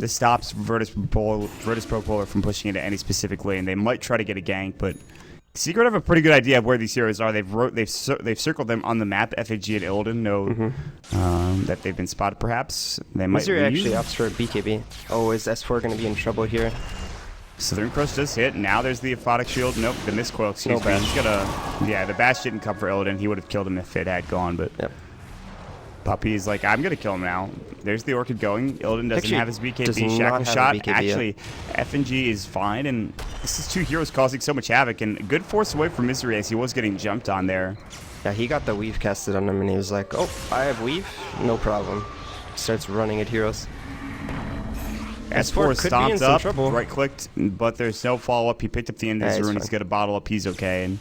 Speaker 2: stops Virtus.pro Polar from pushing into any specific lane. They might try to get a gank, but Secret have a pretty good idea of where these heroes are. They've circled them on the map. FAG and Illidan know that they've been spotted. Perhaps they might.
Speaker 4: Vincere actually opts for BKB. Oh, is S4 going to be in trouble here?
Speaker 2: Southern Crush does hit. Now there's the Aphotic Shield. Nope, the Miscoil, excuse me. He's gonna, yeah, the Bash didn't come for Illidan. He would have killed him if it had gone, but Puppy's like, I'm gonna kill him now. There's the Orchid going. Illidan doesn't have his BKB. Shackle Shot. Actually, FNG is fine, and this is 2 heroes causing so much havoc, and good force away from Misery as he was getting jumped on there.
Speaker 4: Yeah, he got the weave casted on him, and he was like, oh, I have weave? No problem. Starts running at heroes.
Speaker 2: S4 stomped up, right-clicked, but there's no follow-up. He picked up the end of his rune. He's got to bottle up. He's okay. And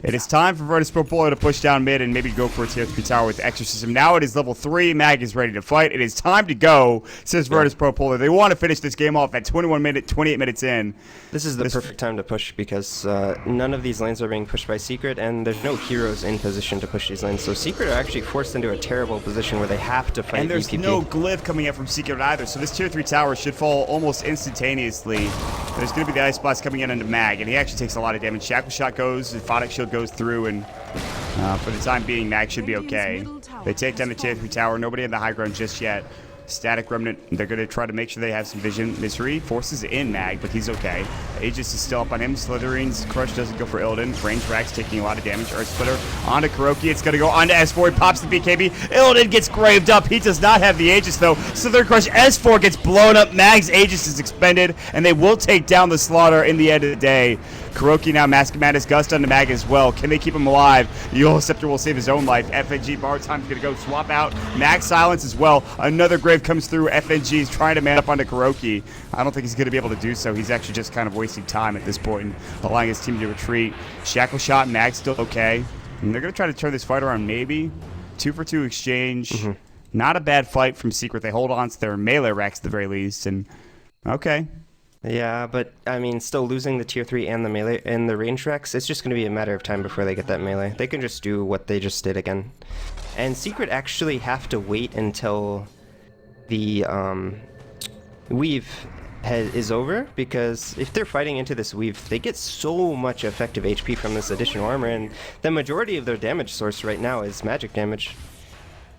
Speaker 2: it is time for Virtus.pro Polar to push down mid and maybe go for a tier 3 tower with Exorcism. Now it is level 3. Mag is ready to fight. It is time to go, says Virtus.pro Polar. They want to finish this game off at 28 minutes in.
Speaker 4: This is the perfect time to push because none of these lanes are being pushed by Secret, and there's no heroes in position to push these lanes. So Secret are actually forced into a terrible position where they have to fight.
Speaker 2: And there's
Speaker 4: VPP.
Speaker 2: no glyph coming out from Secret either, so this tier 3 tower should fall almost instantaneously. There's going to be the Ice Blast coming in into Mag, and he actually takes a lot of damage. Shackle Shot goes, the Aphotic Shield goes through, and for the time being, Mag should be okay. They take down the tier 3 tower. Nobody in the high ground just yet. Static Remnant, they're going to try to make sure they have some vision. Misery forces in Mag, but he's okay. Aegis is still up on him. Slytherin's Crush doesn't go for Illidan. Range Rack's taking a lot of damage. Earth Splitter onto Kuroki. It's going to go onto S4. He pops the BKB. Illidan gets graved up. He does not have the Aegis, though. Slytherin Crush S4 gets blown up. Mag's Aegis is expended, and they will take down the Slaughter in the end of the day. Kuroki now Mask Madness Gust onto Mag as well. Can they keep him alive? Eul Scepter will save his own life. FNG Bar Time's going to go swap out. Mag Silence as well. Another grave comes through. FNG is trying to man up onto Kuroki. I don't think he's going to be able to do so. He's actually just kind of wasting time at this point and allowing his team to retreat. Shackle Shot, Mag still okay. And they're going to try to turn this fight around maybe. 2-for-2 exchange. Not a bad fight from Secret. They hold on to their melee racks at the very least. And okay.
Speaker 4: Yeah, but I mean, still losing the tier 3 and the melee and the range racks, it's just going to be a matter of time before they get that melee. They can just do what they just did again. And Secret actually have to wait until the weave is over, because if they're fighting into this weave, they get so much effective HP from this additional armor, and the majority of their damage source right now is magic damage.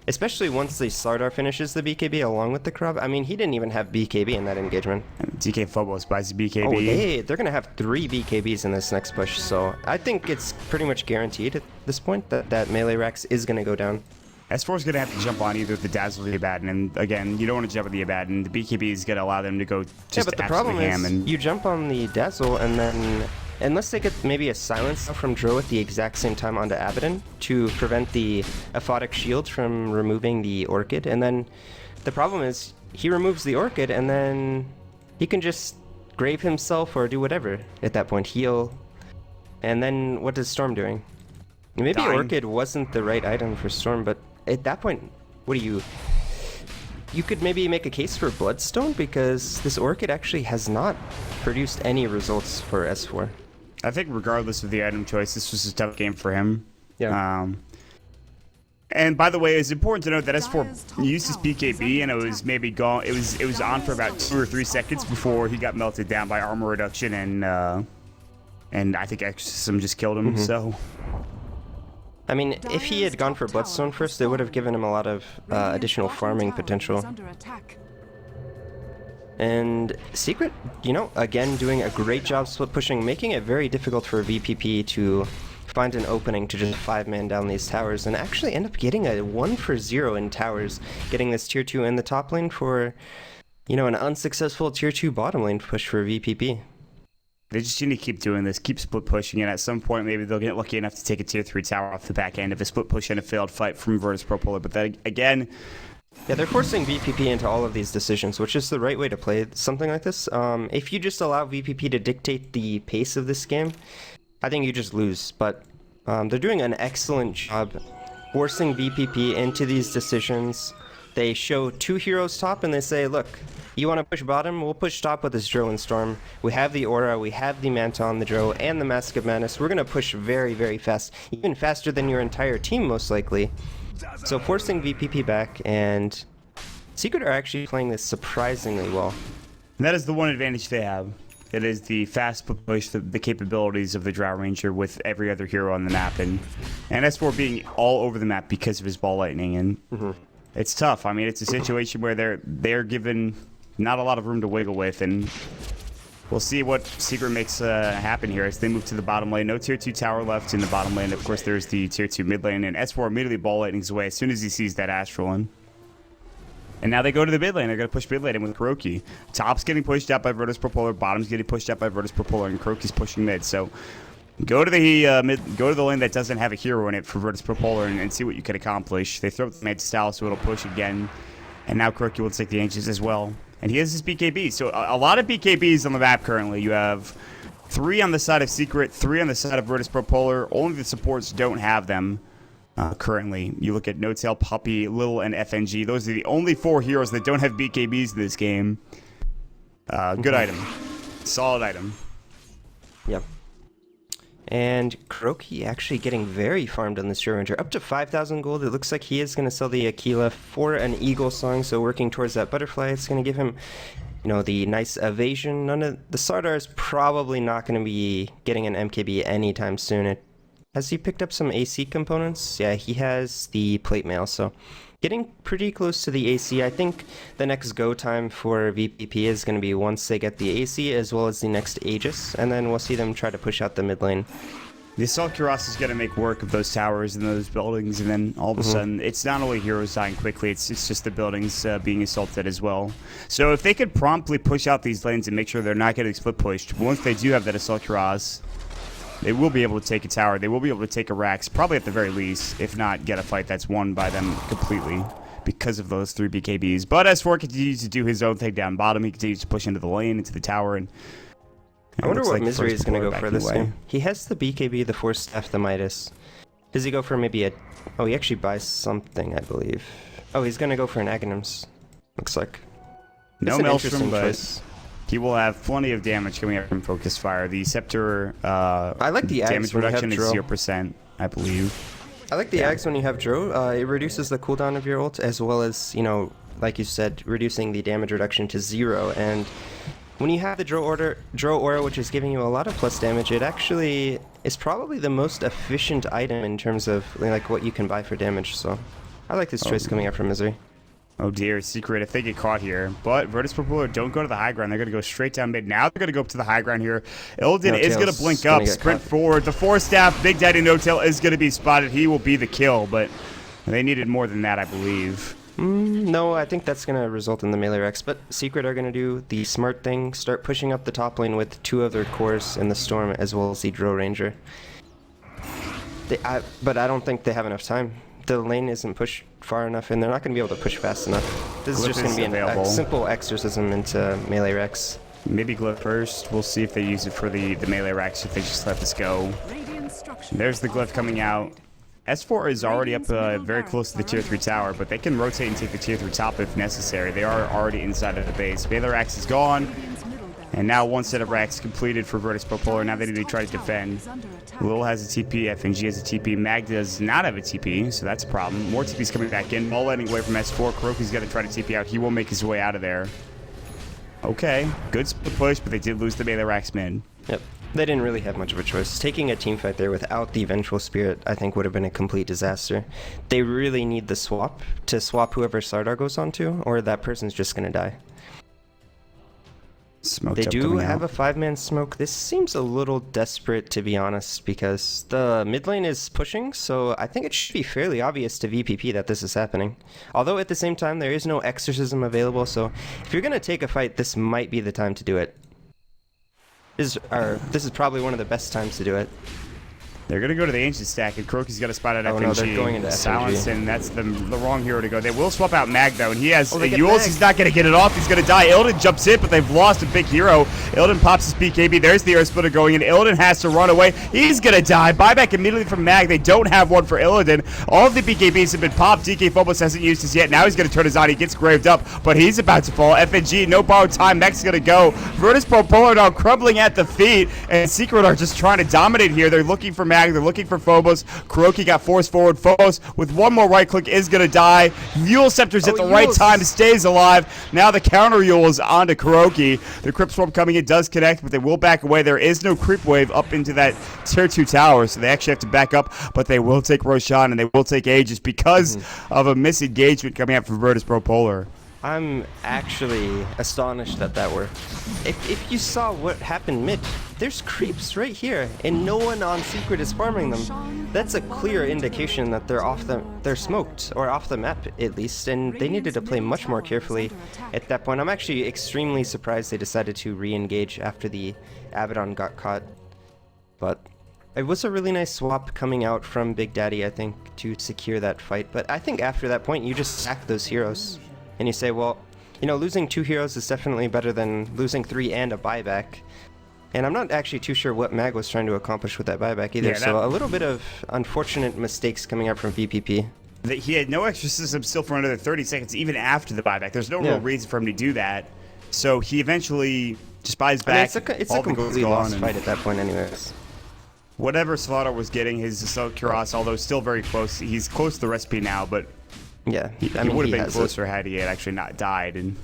Speaker 4: Especially once the Sardar finishes the BKB along with the Krab. I mean, he didn't even have BKB in that engagement.
Speaker 2: DK Phobos buys the BKB.
Speaker 4: Oh, they're going to have 3 BKBs in this next push, so I think it's pretty much guaranteed at this point that that melee Rex is going to go down.
Speaker 2: S4 is going to have to jump on either the Dazzle or the Abaddon, and again, you don't want to jump on the Abaddon. The BKB is going to allow them to go just
Speaker 4: but the problem is, you jump on the Dazzle and then, unless they get maybe a silence from Dro at the exact same time onto Abaddon to prevent the Aphotic Shield from removing the Orchid, and then the problem is he removes the Orchid and then he can just grave himself or do whatever at that point, heal, and then what is Storm doing? Maybe
Speaker 2: Dying.
Speaker 4: Orchid wasn't the right item for Storm, but at that point, what do you... You could maybe make a case for Bloodstone, because this Orchid actually has not produced any results for S4.
Speaker 2: I think regardless of the item choice, this was a tough game for him.
Speaker 4: Yeah.
Speaker 2: And by the way, it's important to note that S4 used his BKB and it was maybe gone. It was on for about 2 or 3 seconds before he got melted down by armor reduction, and I think Exorcism just killed him. So.
Speaker 4: I mean, if he had gone for Bloodstone first, it would have given him a lot of additional farming potential. And Secret, you know, again, doing a great job split pushing, making it very difficult for VPP to find an opening to just 5-man down these towers, and actually end up getting a 1-for-0 in towers, getting this tier 2 in the top lane for, you know, an unsuccessful tier 2 bottom lane push for VPP.
Speaker 2: They just need to keep doing this, keep split pushing, and at some point maybe they'll get lucky enough to take a tier 3 tower off the back end of a split push and a failed fight from Virtus.pro. But then again,
Speaker 4: yeah, they're forcing VPP into all of these decisions, which is the right way to play something like this. If you just allow VPP to dictate the pace of this game, I think you just lose. But they're doing an excellent job forcing VPP into these decisions. They show 2 heroes top and they say, look, you want to push bottom? We'll push top with this Dro and Storm. We have the Aura, we have the Manta on the Dro, and the Mask of Madness. We're going to push very, very fast, even faster than your entire team most likely. So forcing VPP back, and Secret are actually playing this surprisingly well.
Speaker 2: And that is the one advantage they have. It is the fast push, the capabilities of the Drow Ranger with every other hero on the map, and S4 being all over the map because of his ball lightning. And it's tough. I mean, it's a situation where they're given not a lot of room to wiggle with, and we'll see what Secret makes happen here as they move to the bottom lane. No tier 2 tower left in the bottom lane. Of course, there's the tier 2 mid lane, and S4 immediately ball lightnings away as soon as he sees that Astral one. And now they go to the mid lane. They're going to push mid lane in with Kuroki. Top's getting pushed out by Virtus.pro, bottom's getting pushed out by Virtus.pro, and Kuroki's pushing mid. So go to the lane that doesn't have a hero in it for Virtus.pro and see what you can accomplish. They throw the mid style, so it'll push again. And now Kuroki will take the Ancients as well. And he has his BKB. So a lot of BKBs on the map currently. You have 3 on the side of Secret, 3 on the side of Virtus.pro. Only the supports don't have them currently. You look at No-Tail, Puppy, Lil, and FNG. Those are the only 4 heroes that don't have BKBs in this game. Good item. Solid item.
Speaker 4: Yep. And Kuroki actually getting very farmed on this Dro Ranger. Up to 5,000 gold. It looks like he is going to sell the Aquila for an Eagle Song, so working towards that Butterfly. It's going to give him, you know, the nice evasion. None of the Sardar is probably not going to be getting an MKB anytime soon. Has he picked up some AC components? Yeah, he has the plate mail, so getting pretty close to the AC. I think the next go time for VPP is going to be once they get the AC as well as the next Aegis, and then we'll see them try to push out the mid lane.
Speaker 2: The Assault Cuirass is going to make work of those towers and those buildings, and then all of a sudden, it's not only heroes dying quickly, it's just the buildings being assaulted as well. So if they could promptly push out these lanes and make sure they're not getting split pushed, once they do have that Assault Cuirass, they will be able to take a tower. They will be able to take a Rax, probably at the very least, if not get a fight that's won by them completely because of those 3 BKBs. But S4 continues to do his own thing down bottom. He continues to push into the lane, into the tower, and
Speaker 4: I wonder what Misery is going to go for this game. He has the BKB, the Force Staff, the Midas. Does he go for maybe a... Oh, he actually buys something, I believe. Oh, he's going to go for an Aghanims. Looks like.
Speaker 2: No Maelstrom, but he will have plenty of damage coming out from Focus Fire. The Scepter
Speaker 4: I like the
Speaker 2: damage reduction is
Speaker 4: Dro.
Speaker 2: 0%, I believe.
Speaker 4: I like the Aghs when you have Dro. It reduces the cooldown of your ult, as well as, you know, like you said, reducing the damage reduction to 0. And when you have the Dro Aura, which is giving you a lot of plus damage, it actually is probably the most efficient item in terms of like what you can buy for damage. So I like this choice coming out from Misery.
Speaker 2: Oh dear, Secret if they get caught here. But Virtus.pro don't go to the high ground. They're going to go straight down mid. Now they're going to go up to the high ground here. Illidan is going to blink up, sprint forward. The 4-staff, Big Daddy No-Tail is going to be spotted. He will be the kill, but they needed more than that, I believe.
Speaker 4: No, I think that's going to result in the melee Rex, but Secret are going to do the smart thing, start pushing up the top lane with 2 of their cores in the Storm as well as the Dro Ranger. But I don't think they have enough time. The lane isn't pushed far enough, and they're not going to be able to push fast enough. This is just going to be a simple exorcism into melee Rex.
Speaker 2: Maybe Glyph first. We'll see if they use it for the melee Rex, if they just let this go. There's the Glyph coming out. S4 is already up very close to the tier 3 tower, but they can rotate and take the tier 3 top if necessary. They are already inside of the base. Melee Rax is gone, and now 1 set of racks completed for Virtus.pro. Now they need to try to defend. Lil has a TP, FNG has a TP, Mag does not have a TP, so that's a problem. More TPs coming back in, ball letting away from S4. Kuroki's got to try to TP out. He will make his way out of there. Okay, good split push, but they did lose the melee racks mid.
Speaker 4: Yep. They didn't really have much of a choice. Taking a team fight there without the Vengeful Spirit, I think, would have been a complete disaster. They really need the swap to swap whoever Sardar goes onto, or that person's just going to die.
Speaker 2: Smoked
Speaker 4: they
Speaker 2: up
Speaker 4: do
Speaker 2: coming
Speaker 4: have
Speaker 2: out.
Speaker 4: a 5-man smoke. This seems a little desperate, to be honest, because the mid lane is pushing, so I think it should be fairly obvious to VPP that this is happening. Although at the same time, there is no exorcism available, so if you're going to take a fight, this might be the time to do it. This is probably one of the best times to do it.
Speaker 2: They're going to go to the ancient stack, and Kroki's got a spot at FNG.
Speaker 4: No, they're going into
Speaker 2: Silence,
Speaker 4: FNG.
Speaker 2: and that's the wrong hero to go. They will swap out Mag, though, and he has
Speaker 4: they get
Speaker 2: Yules.
Speaker 4: Mag.
Speaker 2: He's not going to get it off. He's going to die. Illidan jumps in, but they've lost a big hero. Illidan pops his BKB. There's the air splitter going in. Illidan has to run away. He's going to die. Buyback immediately from Mag. They don't have one for Illidan. All of the BKBs have been popped. DK Phobos hasn't used his yet. Now he's going to turn his on. He gets graved up, but he's about to fall. FNG, no borrowed time. Meg's going to go. Virtus.pro Polar now crumbling at the feet, and Secret are just trying to dominate here. They're looking for Mag. They're looking for Phobos. Kuroki got forced forward. Phobos with one more right click is going to die. Yule Scepter's at the right time, stays alive. Now the counter Yule is onto Kuroki. The Crypt Swarm coming in does connect, but they will back away. There is no creep wave up into that tier 2 tower, so they actually have to back up, but they will take Roshan and they will take Aegis because of a misengagement coming out from Virtus.pro Polar.
Speaker 4: I'm actually astonished that worked. If you saw what happened mid, there's creeps right here, and no one on Secret is farming them. That's a clear indication that they're smoked, or off the map at least, and they needed to play much more carefully at that point. I'm actually extremely surprised they decided to re-engage after the Abaddon got caught. But it was a really nice swap coming out from Big Daddy, I think, to secure that fight. But I think after that point, you just sack those heroes. And you say, well, you know, losing 2 heroes is definitely better than losing 3 and a buyback. And I'm not actually too sure what Mag was trying to accomplish with that buyback either.
Speaker 2: Yeah,
Speaker 4: so a little bit of unfortunate mistakes coming out from VPP.
Speaker 2: He had no exorcism still for another 30 seconds, even after the buyback. There's no real reason for him to do that. So he eventually just buys back.
Speaker 4: I mean, it's
Speaker 2: all
Speaker 4: a
Speaker 2: the gold's
Speaker 4: completely
Speaker 2: gone,
Speaker 4: lost
Speaker 2: and
Speaker 4: fight at that point anyways.
Speaker 2: whatever Slaughter was getting, his Assault Kuros, although still very close. He's close to the recipe now, but
Speaker 4: Yeah,
Speaker 2: he would have been closer had he had actually not died. And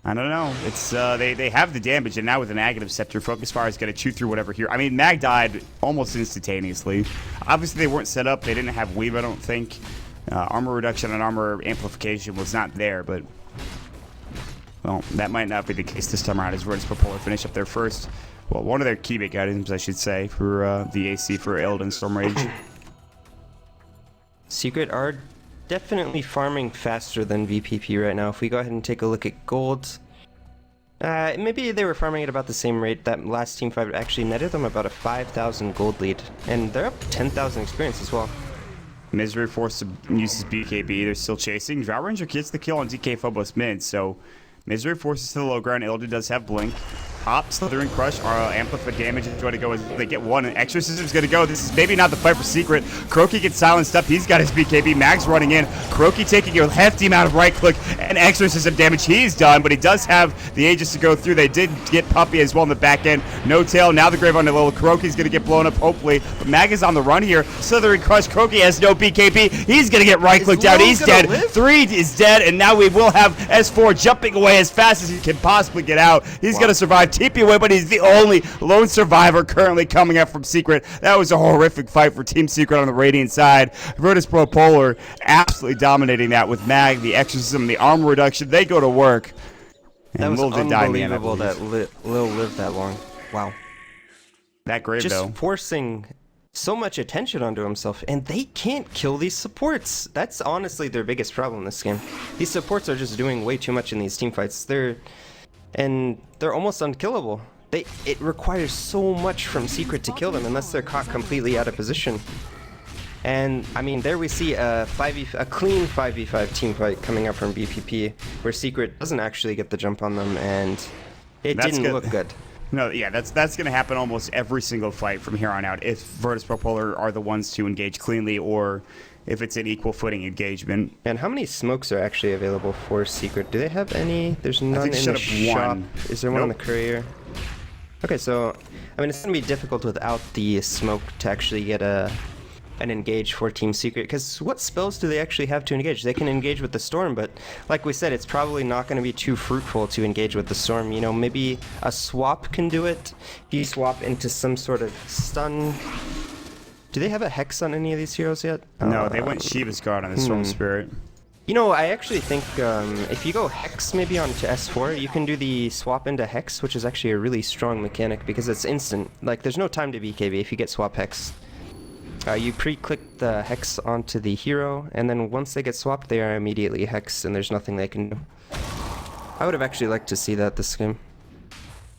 Speaker 2: I don't know. It's they have the damage, and now with the negative scepter, Focus Fire is going to chew through whatever here. I mean, Mag died almost instantaneously. Obviously, they weren't set up. They didn't have weave, I don't think. Armor reduction and armor amplification was not there, but well, that might not be the case this time around as Virtus.pro Polar finish up their first, well, one of their key big items, I should say, for the AC for Illidan Storm Rage.
Speaker 4: Secret are definitely farming faster than VPP right now. If we go ahead and take a look at gold, maybe they were farming at about the same rate. That last team fight actually netted them about a 5,000 gold lead, and they're up 10,000 experience as well.
Speaker 2: Misery forced to use his BKB. They're still chasing. Drought Ranger gets the kill on DK Phobos mid, so Misery forces to the low ground. Illidan does have Blink. Hop, Slithering Crush, amplify damage is going to go. They get one, and Exorcism's going to go. This is maybe not the fight for Secret. Kuroki gets silenced up. He's got his BKB. Mag's running in. Kuroki taking a hefty amount of right click and Exorcism damage. He's done, but he does have the Aegis to go through. They did get Puppy as well in the back end. No tail. Now the Grave on the little. Kuroki's going to get blown up, hopefully. But Mag is on the run here. Slithering Crush. Kuroki has no BKB. He's going to get right clicked out. He's dead.
Speaker 4: Live?
Speaker 2: 3 is dead, and now we will have S4 jumping away as fast as he can possibly get out. He's going to survive. TP away, but he's the only lone survivor currently coming up from Secret. That was a horrific fight for Team Secret on the Radiant side. Virtus.pro Polar absolutely dominating that with Mag, the Exorcism, the armor reduction. They go to work. And
Speaker 4: That was
Speaker 2: Lil did die in the end, I
Speaker 4: unbelievable
Speaker 2: believe.
Speaker 4: that Lil lived that long. Wow.
Speaker 2: That Grave,
Speaker 4: Just
Speaker 2: though.
Speaker 4: forcing so much attention onto himself, and they can't kill these supports. That's honestly their biggest problem this game. These supports are just doing way too much in these team fights. They're almost unkillable. It requires so much from Secret to kill them unless they're caught completely out of position. And I mean, there we see a clean 5v5 team fight coming up from BPP, where Secret doesn't actually get the jump on them, and it didn't look good.
Speaker 2: No, yeah, that's going to happen almost every single fight from here on out if Virtus.pro Polar are the ones to engage cleanly, or if it's an equal footing engagement.
Speaker 4: And how many smokes are actually available for Secret? Do they have any? There's none in the shop.
Speaker 2: One.
Speaker 4: Is there one on the courier? Okay, so I mean, it's gonna be difficult without the smoke to actually get an engage for Team Secret, because what spells do they actually have to engage? They can engage with the storm, but like we said, it's probably not going to be too fruitful to engage with the storm. You know, maybe a swap can do it. If you swap into some sort of stun. Do they have a Hex on any of these heroes yet?
Speaker 2: No, they went Shiva's Guard on the Storm Spirit.
Speaker 4: You know, I actually think if you go Hex maybe onto S4, you can do the swap into Hex, which is actually a really strong mechanic because it's instant. Like, there's no time to BKB if you get swap Hex. You pre-click the Hex onto the hero, and then once they get swapped, they are immediately Hexed, and there's nothing they can do. I would have actually liked to see that this game.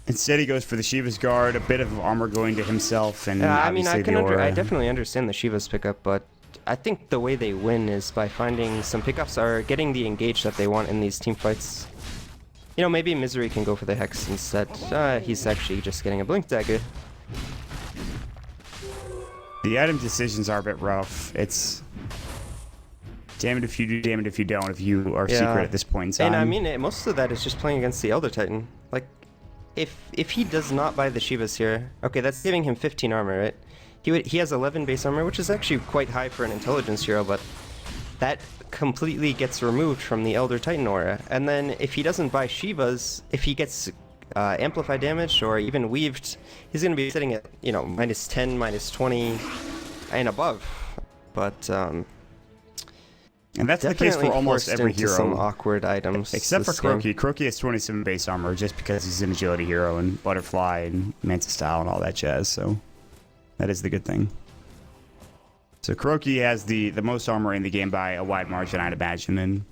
Speaker 2: Instead, he goes for the Shiva's Guard, a bit of armor going to himself, and
Speaker 4: I mean,
Speaker 2: obviously the aura.
Speaker 4: I definitely understand the Shiva's pickup, but I think the way they win is by finding some pickups or getting the engage that they want in these team fights. You know, maybe Misery can go for the Hex instead. He's actually just getting a Blink Dagger.
Speaker 2: The item decisions are a bit rough. It's damn it if you do, damn it if you don't, if you are secret at this point in time.
Speaker 4: And I mean, most of that is just playing against the Elder Titan. Like, if he does not buy the Shivas here, okay, that's giving him 15 armor, right? He has 11 base armor, which is actually quite high for an intelligence hero, but that completely gets removed from the Elder Titan aura. And then if he doesn't buy Shivas, if he gets amplified damage or even weaved, he's going to be sitting at, you know, -10, -20, and above. But
Speaker 2: and that's the case for almost every hero.
Speaker 4: Some awkward items.
Speaker 2: Except for Croaky. Croaky has 27 base armor just because he's an agility hero and Butterfly and Manta Style and all that jazz, so that is the good thing. So Croaky has the most armor in the game by a wide margin, I'd imagine, and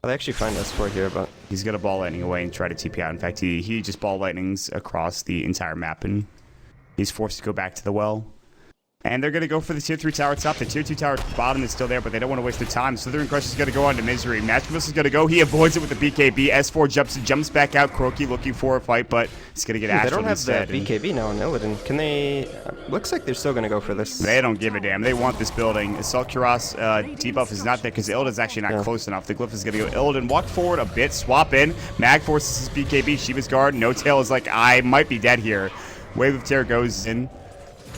Speaker 4: I'll actually find S4 here, but
Speaker 2: he's gonna ball lightning away and try to TP out. In fact, he just ball lightnings across the entire map, and he's forced to go back to the well. And they're going to go for the tier 3 tower top. The tier 2 tower bottom is still there, but they don't want to waste their time. Slithering Crush is going to go on to Misery. Magic Missile is going to go. He avoids it with the BKB. S4 jumps back out. Croaky looking for a fight, but he's going to get Astral
Speaker 4: They don't have
Speaker 2: instead.
Speaker 4: the BKB now on Illidan. Can they... looks like they're still going to go for this.
Speaker 2: They don't give a damn. They want this building. Assault Kuros debuff is not there because Illidan's actually not close enough. The Glyph is going to go. Illidan walk forward a bit, swap in. Mag forces his BKB. Shiva's Guard. No Tail is like, I might be dead here. Wave of Terror goes in.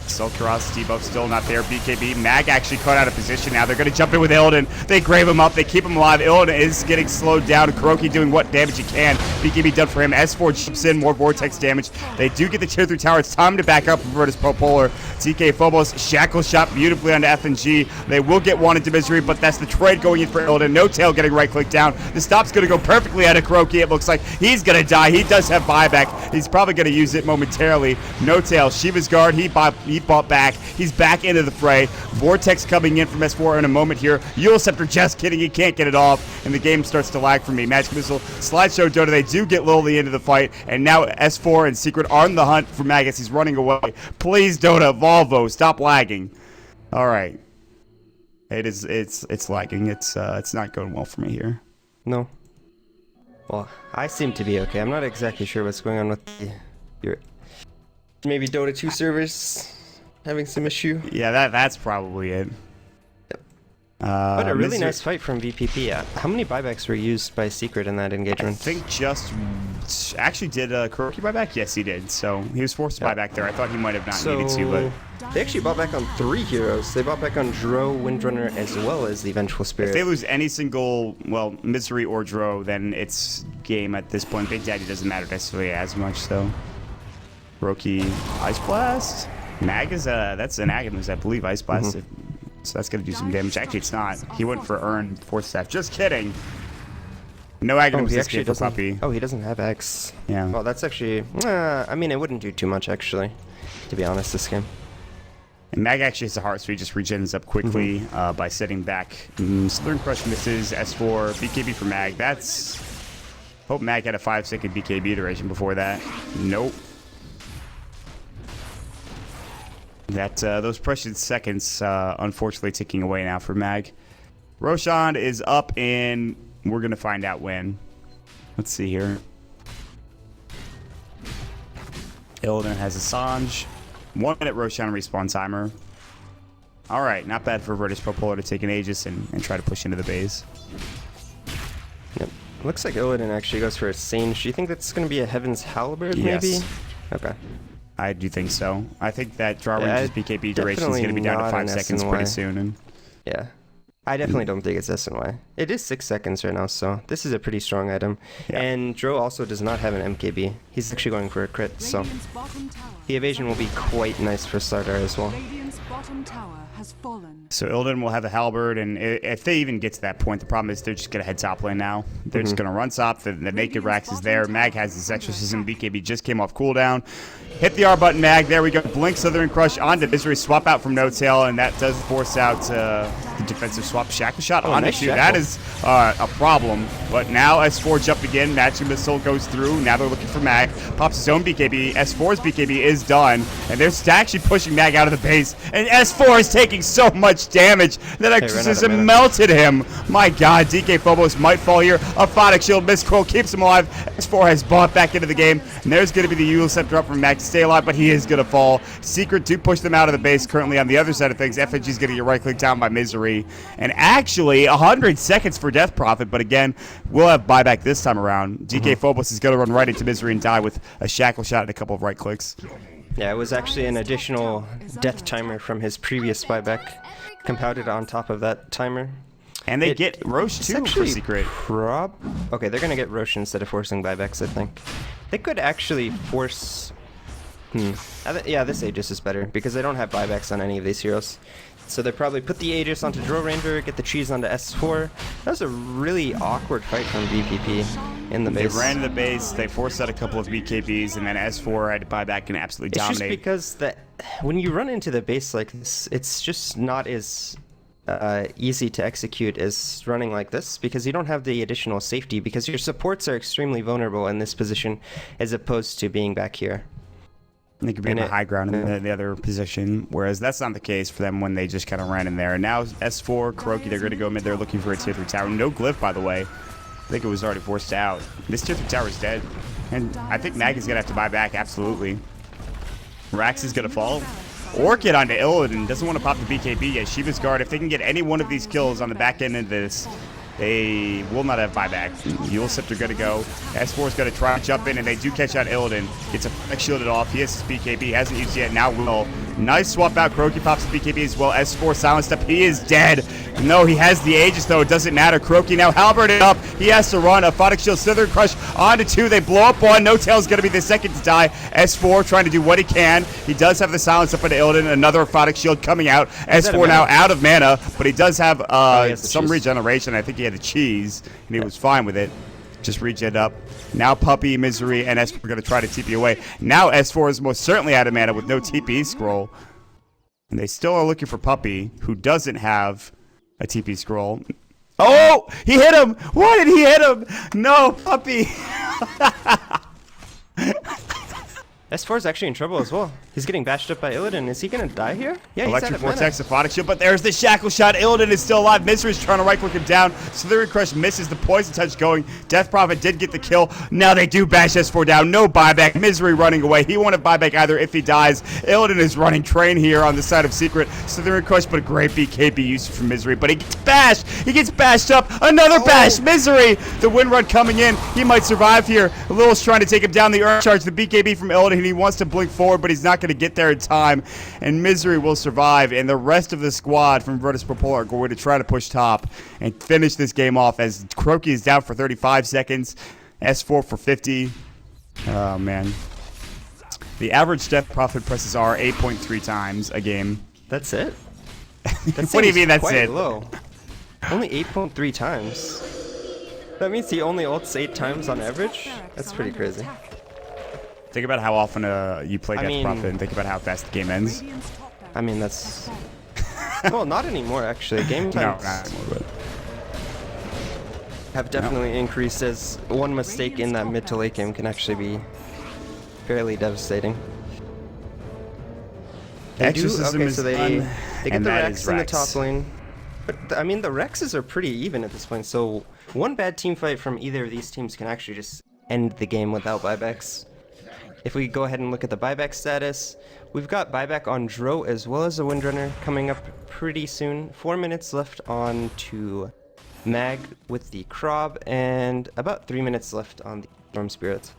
Speaker 2: Assault Kuros debuff still not there. BKB. Mag actually caught out of position now. They're going to jump in with Illidan. They grave him up. They keep him alive. Illidan is getting slowed down. Kuroki doing what damage he can. BKB done for him. S4 jumps in. More Vortex damage. They do get the tier 3 tower. It's time to back up for Virtus.pro Polar. TK Phobos. Shackle shot beautifully onto F&G. They will get one into Misery, but that's the trade going in for Illidan. No Tail getting right click down. The stop's going to go perfectly out of Kuroki. It looks like he's going to die. He does have buyback. He's probably going to use it momentarily. No Tail. Shiva's Guard. He bought back. He's back into the fray. Vortex coming in from S4 in a moment here. Eul Scepter, just kidding. He can't get it off, and the game starts to lag for me. Magic Missile, Slideshow Dota. They do get Lily into the fight, and now S4 and Secret are on the hunt for Magus. He's running away. Please, Dota, Volvo, stop lagging. All right. It's lagging. It's not going well for me here.
Speaker 4: No. Well, I seem to be okay. I'm not exactly sure what's going on with your maybe Dota 2 servers having some issue.
Speaker 2: Yeah, that's probably it.
Speaker 4: Yep. But a really nice fight from VPP. How many buybacks were used by Secret in that engagement?
Speaker 2: I think just actually did Kuroki buyback? Yes, he did. So he was forced to buy back there. I thought he might have not needed to, but
Speaker 4: they actually bought back on 3 heroes. They bought back on Dro, Windrunner, as well as the Vengeful Spirit.
Speaker 2: If they lose any single, well, Misery or Dro, then it's game at this point. Big Daddy doesn't matter necessarily as much, though. Kuroki, Ice Blast. Mag is that's an Agamus, I believe, Ice Blast. So that's gonna do some damage. Actually, it's not. He went for Earn Force Staff. Just kidding. No Agamus this game for Puppy.
Speaker 4: Oh, he doesn't have X.
Speaker 2: Yeah.
Speaker 4: Well, that's actually. I mean, it wouldn't do too much actually, to be honest. This game.
Speaker 2: And Mag actually has a heart, so he just regens up quickly by sitting back. Slithering Crush misses. S4 BKB for Mag. That's. Hope Mag had a 5-second BKB duration before that. Nope. That those precious seconds, unfortunately, ticking away now for Mag. Roshan is up, and we're gonna find out when. Let's see here. Illidan has Assange. 1 minute Roshan respawn timer. All right, not bad for Virtus.pro Polar to take an Aegis and try to push into the base.
Speaker 4: Yep. Looks like Illidan actually goes for a Sage. Do you think that's gonna be a Heaven's Halberd?
Speaker 2: Yes.
Speaker 4: Maybe. Okay.
Speaker 2: I do think so. I think that draw range's BKB duration is going to be down to 5 seconds pretty soon. And
Speaker 4: yeah. I definitely don't think it's S&Y. It is 6 seconds right now, so this is a pretty strong item. Yeah. And Dro also does not have an MKB. He's actually going for a crit, so the evasion will be quite nice for Sardar as well.
Speaker 1: Bottom tower has fallen.
Speaker 2: So Illidan will have a halberd, and if they even get to that point, the problem is they're just going to head top lane now. They're just going to run top. The naked Rax is there. Mag has his exorcism. BKB just came off cooldown. Hit the R button, Mag. There we go. Blink, Slithering Crush onto Misery. Swap out from No Tail, and that does force out the the defensive swap. Shackle shot
Speaker 4: Oh,
Speaker 2: on
Speaker 4: nice
Speaker 2: it, too.
Speaker 4: shackle.
Speaker 2: That is a problem. But now S4 jump again. Matching missile goes through. Now they're looking for Mag. Pops his own BKB. S4's BKB is done. And they're actually pushing Mag out of the base. And S4 is taking so much damage that Exorcism melted him. My God, DK Phobos might fall here. A Photic Shield miscroll keeps him alive. S4 has bought back into the game. And there's going to be the Eul Scepter up from Mag to stay alive, but he is going to fall. Secret to push them out of the base. Currently on the other side of things, FNG's going to get right-clicked down by Misery. And actually, 100 seconds for Death Prophet, but again, we'll have buyback this time around. DK Phobos is going to run right into Misery and die with a shackle shot and a couple of right clicks.
Speaker 4: Yeah, it was actually an additional death timer from his previous buyback compounded on top of that timer.
Speaker 2: And they get Roche too for Secret.
Speaker 4: Okay, they're going to get Roche instead of forcing buybacks, I think. They could actually force... Yeah, this Aegis is better because they don't have buybacks on any of these heroes. So they probably put the Aegis onto Drill Ranger, get the cheese onto S4. That was a really awkward fight from VPP in the base.
Speaker 2: They ran to the base, they forced out a couple of BKBs, and then S4 had to buy back and absolutely dominate.
Speaker 4: It's just because when you run into the base like this, it's just not as easy to execute as running like this because you don't have the additional safety because your supports are extremely vulnerable in this position as opposed to being back here.
Speaker 2: They could be in the high ground in the other position, whereas that's not the case for them when they just kind of ran in there. And now S4, Kuroki, they're going to go mid. They're looking for a tier 3 tower. No glyph, by the way. I think it was already forced out. This tier 3 tower is dead. And I think Mag is going to have to buy back, absolutely. Rax is going to fall. Orchid onto Illidan. Doesn't want to pop the BKB yet. Shiva's Guard, if they can get any one of these kills on the back end of this, they will not have buyback. Eul Scepter going to go. S4 is going to try to jump in, and they do catch out Illidan. Gets a shielded off. He has his BKB. Hasn't used it yet. Now will. Nice swap out. Kuroki pops the BKB as well. S4 silenced up. He is dead. No, he has the Aegis, though. It doesn't matter. Kuroki now halberded up. He has to run. A Photic Shield Slither Crush onto 2. They blow up 1. No Tail's going to be the second to die. S4 trying to do what he can. He does have the silence up into Illidan. Another Photic Shield coming out. S4 now out of mana, but he does have some regeneration. I think he had the cheese, and he was fine with it. Just regen up. Now Puppy, Misery, and S4 are going to try to TP away. Now S4 is most certainly out of mana with no TP scroll. And they still are looking for Puppy, who doesn't have a TP scroll. Oh! He hit him! Why did he hit him? No, Puppy!
Speaker 4: S4 is actually in trouble as well. He's getting bashed up by Illidan. Is he going to die here? Yeah, he's
Speaker 2: Electric Vortex, the Photic Shield, but there's the Shackle Shot. Illidan is still alive. Misery's trying to right-click him down. Slithering Crush misses the Poison Touch going. Death Prophet did get the kill. Now they do bash S4 down. No buyback. Misery running away. He won't have buyback either if he dies. Illidan is running train here on the side of Secret. Slithering Crush, but a great BKB used from Misery, but he gets bashed. He gets bashed up. Another bash. Misery. The wind run coming in. He might survive here. Lil's trying to take him down the Earth Charge. The BKB from Illidan, and he wants to blink forward, but he's not going to get there in time. And Misery will survive, and the rest of the squad from Virtus.pro are going to try to push top and finish this game off as Kuroki is down for 35 seconds, S4 for 50. Oh, man. The average Death Prophet presses R 8.3 times a game.
Speaker 4: That's it?
Speaker 2: What do you mean that's it?
Speaker 4: Low. Only 8.3 times. That means he only ults 8 times on average? That's pretty crazy.
Speaker 2: Think about how often you play Death Prophet and think about how fast the game ends.
Speaker 4: I mean, that's... well, not anymore, actually. Game times
Speaker 2: not anymore, but...
Speaker 4: have definitely increased as one mistake in that mid to late game can actually be fairly devastating.
Speaker 2: Exorcism is
Speaker 4: they
Speaker 2: done,
Speaker 4: get
Speaker 2: and
Speaker 4: the
Speaker 2: that
Speaker 4: Rex
Speaker 2: is
Speaker 4: in the
Speaker 2: Rex.
Speaker 4: top lane. But, I mean, the Rexes are pretty even at this point, so one bad team fight from either of these teams can actually just end the game without buybacks. If we go ahead and look at the buyback status, we've got buyback on Dro as well as the Windrunner coming up pretty soon. 4 minutes left on to Mag with the Krob, and about 3 minutes left on the Storm Spirits.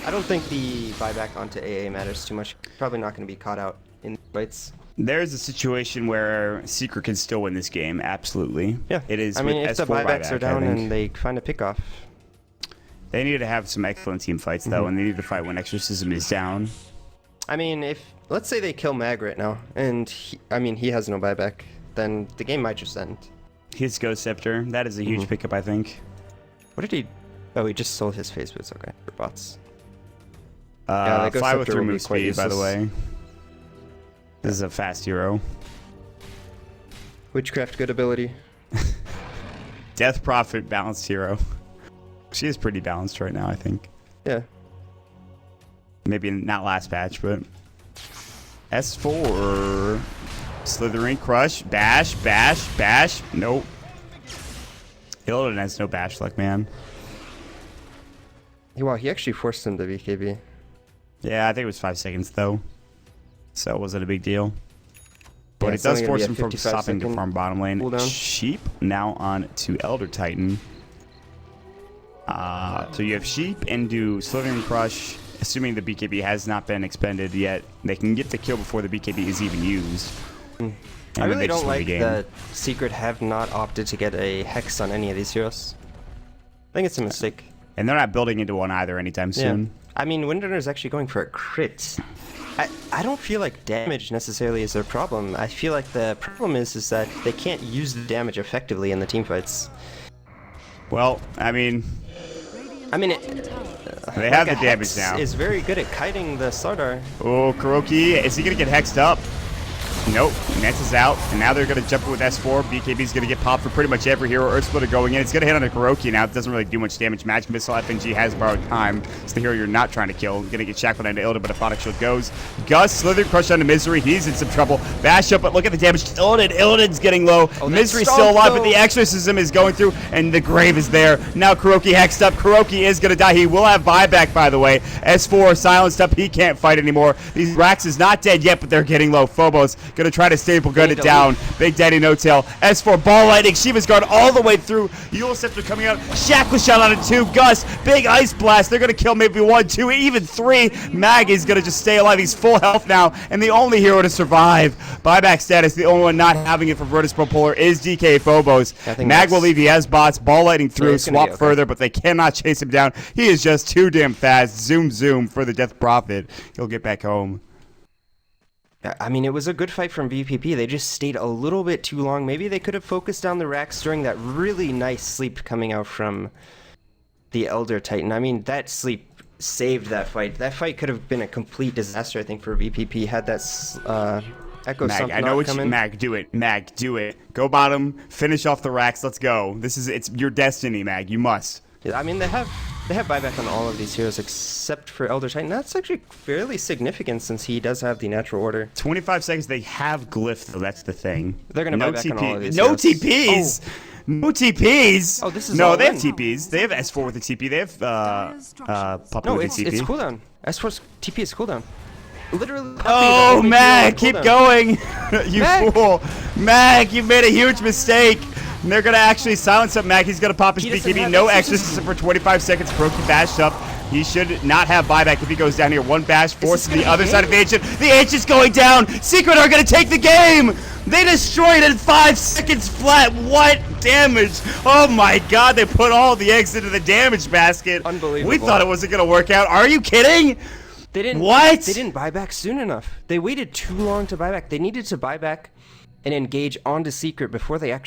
Speaker 4: I don't think the buyback onto AA matters too much. Probably not going to be caught out in the fights.
Speaker 2: There's a situation where Secret can still win this game, absolutely.
Speaker 4: Yeah,
Speaker 2: it is.
Speaker 4: I mean,
Speaker 2: with
Speaker 4: if the
Speaker 2: S4
Speaker 4: buybacks are down
Speaker 2: I think.
Speaker 4: and they find a pickoff.
Speaker 2: They need to have some excellent team fights, though, and they need to fight when Exorcism is down.
Speaker 4: I mean, if let's say they kill Mag right now, and he has no buyback, then the game might just end.
Speaker 2: His Ghost Scepter, that is a huge pickup, I think.
Speaker 4: What did he? Oh, he just sold his phase boots. Okay, for bots.
Speaker 2: Yeah,
Speaker 4: that Ghost
Speaker 2: 503
Speaker 4: Scepter will be
Speaker 2: move
Speaker 4: quite
Speaker 2: speed, by the
Speaker 4: useless.
Speaker 2: way. This is a fast hero.
Speaker 4: Witchcraft, good ability.
Speaker 2: Death Prophet, balanced hero. She is pretty balanced right now, I think.
Speaker 4: Yeah.
Speaker 2: Maybe not last patch, but S4. Slithering, crush, bash, bash, bash. Nope. Illidan has no bash luck, man.
Speaker 4: Wow, he actually forced him to BKB.
Speaker 2: Yeah, I think it was 5 seconds, though. So it wasn't a big deal. But
Speaker 4: Yeah,
Speaker 2: it
Speaker 4: it's
Speaker 2: does
Speaker 4: only gonna
Speaker 2: force
Speaker 4: be a
Speaker 2: him from
Speaker 4: 55
Speaker 2: stopping to
Speaker 4: second
Speaker 2: farm bottom lane.
Speaker 4: cooldown.
Speaker 2: Sheep now on to Elder Titan. So you have Sheep into Slithering Crush. Assuming the BKB has not been expended yet, they can get the kill before the BKB is even used.
Speaker 4: I really don't like that Secret have not opted to get a Hex on any of these heroes. I think it's a mistake.
Speaker 2: And they're not building into one either anytime soon.
Speaker 4: I mean, Windrunner is actually going for a crit. I don't feel like damage necessarily is their problem. I feel like the problem is that they can't use the damage effectively in the teamfights.
Speaker 2: Well, I mean, they have the damage now.
Speaker 4: Is very good at kiting the Slardar.
Speaker 2: Oh, Kuroki, is he going to get hexed up? Nope, Nets is out, and now they're going to jump in with S4. BKB's going to get popped for pretty much every hero. Earth Splitter going in. It's going to hit on a Kuroki now. It doesn't really do much damage. Magic Missile FNG has borrowed time. It's the hero you're not trying to kill. Going to get shackled into Illidan, but a Phonic Shield goes. Gus, Slither, Crush onto Misery. He's in some trouble. Bash up, but look at the damage. Illidan's getting low. Misery's still alive, but the Exorcism is going through, and the Grave is there. Now Kuroki hexed up. Kuroki is going to die. He will have buyback, by the way. S4 silenced up. He can't fight anymore. These Rax is not dead yet, but they're getting low. Phobos going to try to staple gun it down. Big Daddy No Tail. S4 Ball Lightning. Shiva's Guard all the way through. Eul Scepter coming out. Shackle shot on it too. Gus. Big Ice Blast. They're going to kill maybe 1, 2, even 3. Mag is going to just stay alive. He's full health now and the only hero to survive. Buyback status. The only one not having it for Virtus.pro Polar is DK Phobos. Mag will leave. He has bots. Ball Lightning through. Swap further, but they cannot chase him down. He is just too damn fast. Zoom, zoom for the Death Prophet. He'll get back home.
Speaker 4: I mean, it was a good fight from VPP. They just stayed a little bit too long. Maybe they could have focused down the Rax during that really nice sleep coming out from the Elder Titan. I mean, that sleep saved that fight. That fight could have been a complete disaster, I think, for VPP had that Echo
Speaker 2: Mag, I know what you... Mag, do it. Mag, do it. Go bottom. Finish off the Rax. Let's go. It's your destiny, Mag. You must.
Speaker 4: Yeah, I mean, they have buyback on all of these heroes except for Elder Titan. That's actually fairly significant since he does have the natural order.
Speaker 2: 25 seconds. They have Glyph, though. That's the thing.
Speaker 4: They're going to buy back on all of these
Speaker 2: No
Speaker 4: heroes.
Speaker 2: TPs! Oh. No TPs!
Speaker 4: Oh, this is
Speaker 2: no,
Speaker 4: all
Speaker 2: they have
Speaker 4: in.
Speaker 2: TPs. They have S4 with the TP. They have Puppet
Speaker 4: No,
Speaker 2: with
Speaker 4: it's
Speaker 2: the TP.
Speaker 4: it's cooldown. S4's TP is cooldown. Literally.
Speaker 2: Oh, Mag, keep going! You fool! Mag, you made a huge mistake! And they're going to actually silence up Mag. He's going to pop his BKB. No exorcism for 25 seconds. Kuroki bashed up. He should not have buyback if he goes down here. One bash forces the other side of the Ancient. The Ancient's going down. Secret are going to take the game. They destroyed it in 5 seconds flat. What damage? Oh my god, they put all the eggs into the damage basket.
Speaker 4: Unbelievable.
Speaker 2: We thought it wasn't going to work out. Are you kidding?
Speaker 4: They didn't.
Speaker 2: What?
Speaker 4: They didn't buy back soon enough. They waited too long to buy back. They needed to buy back and engage onto Secret before they actually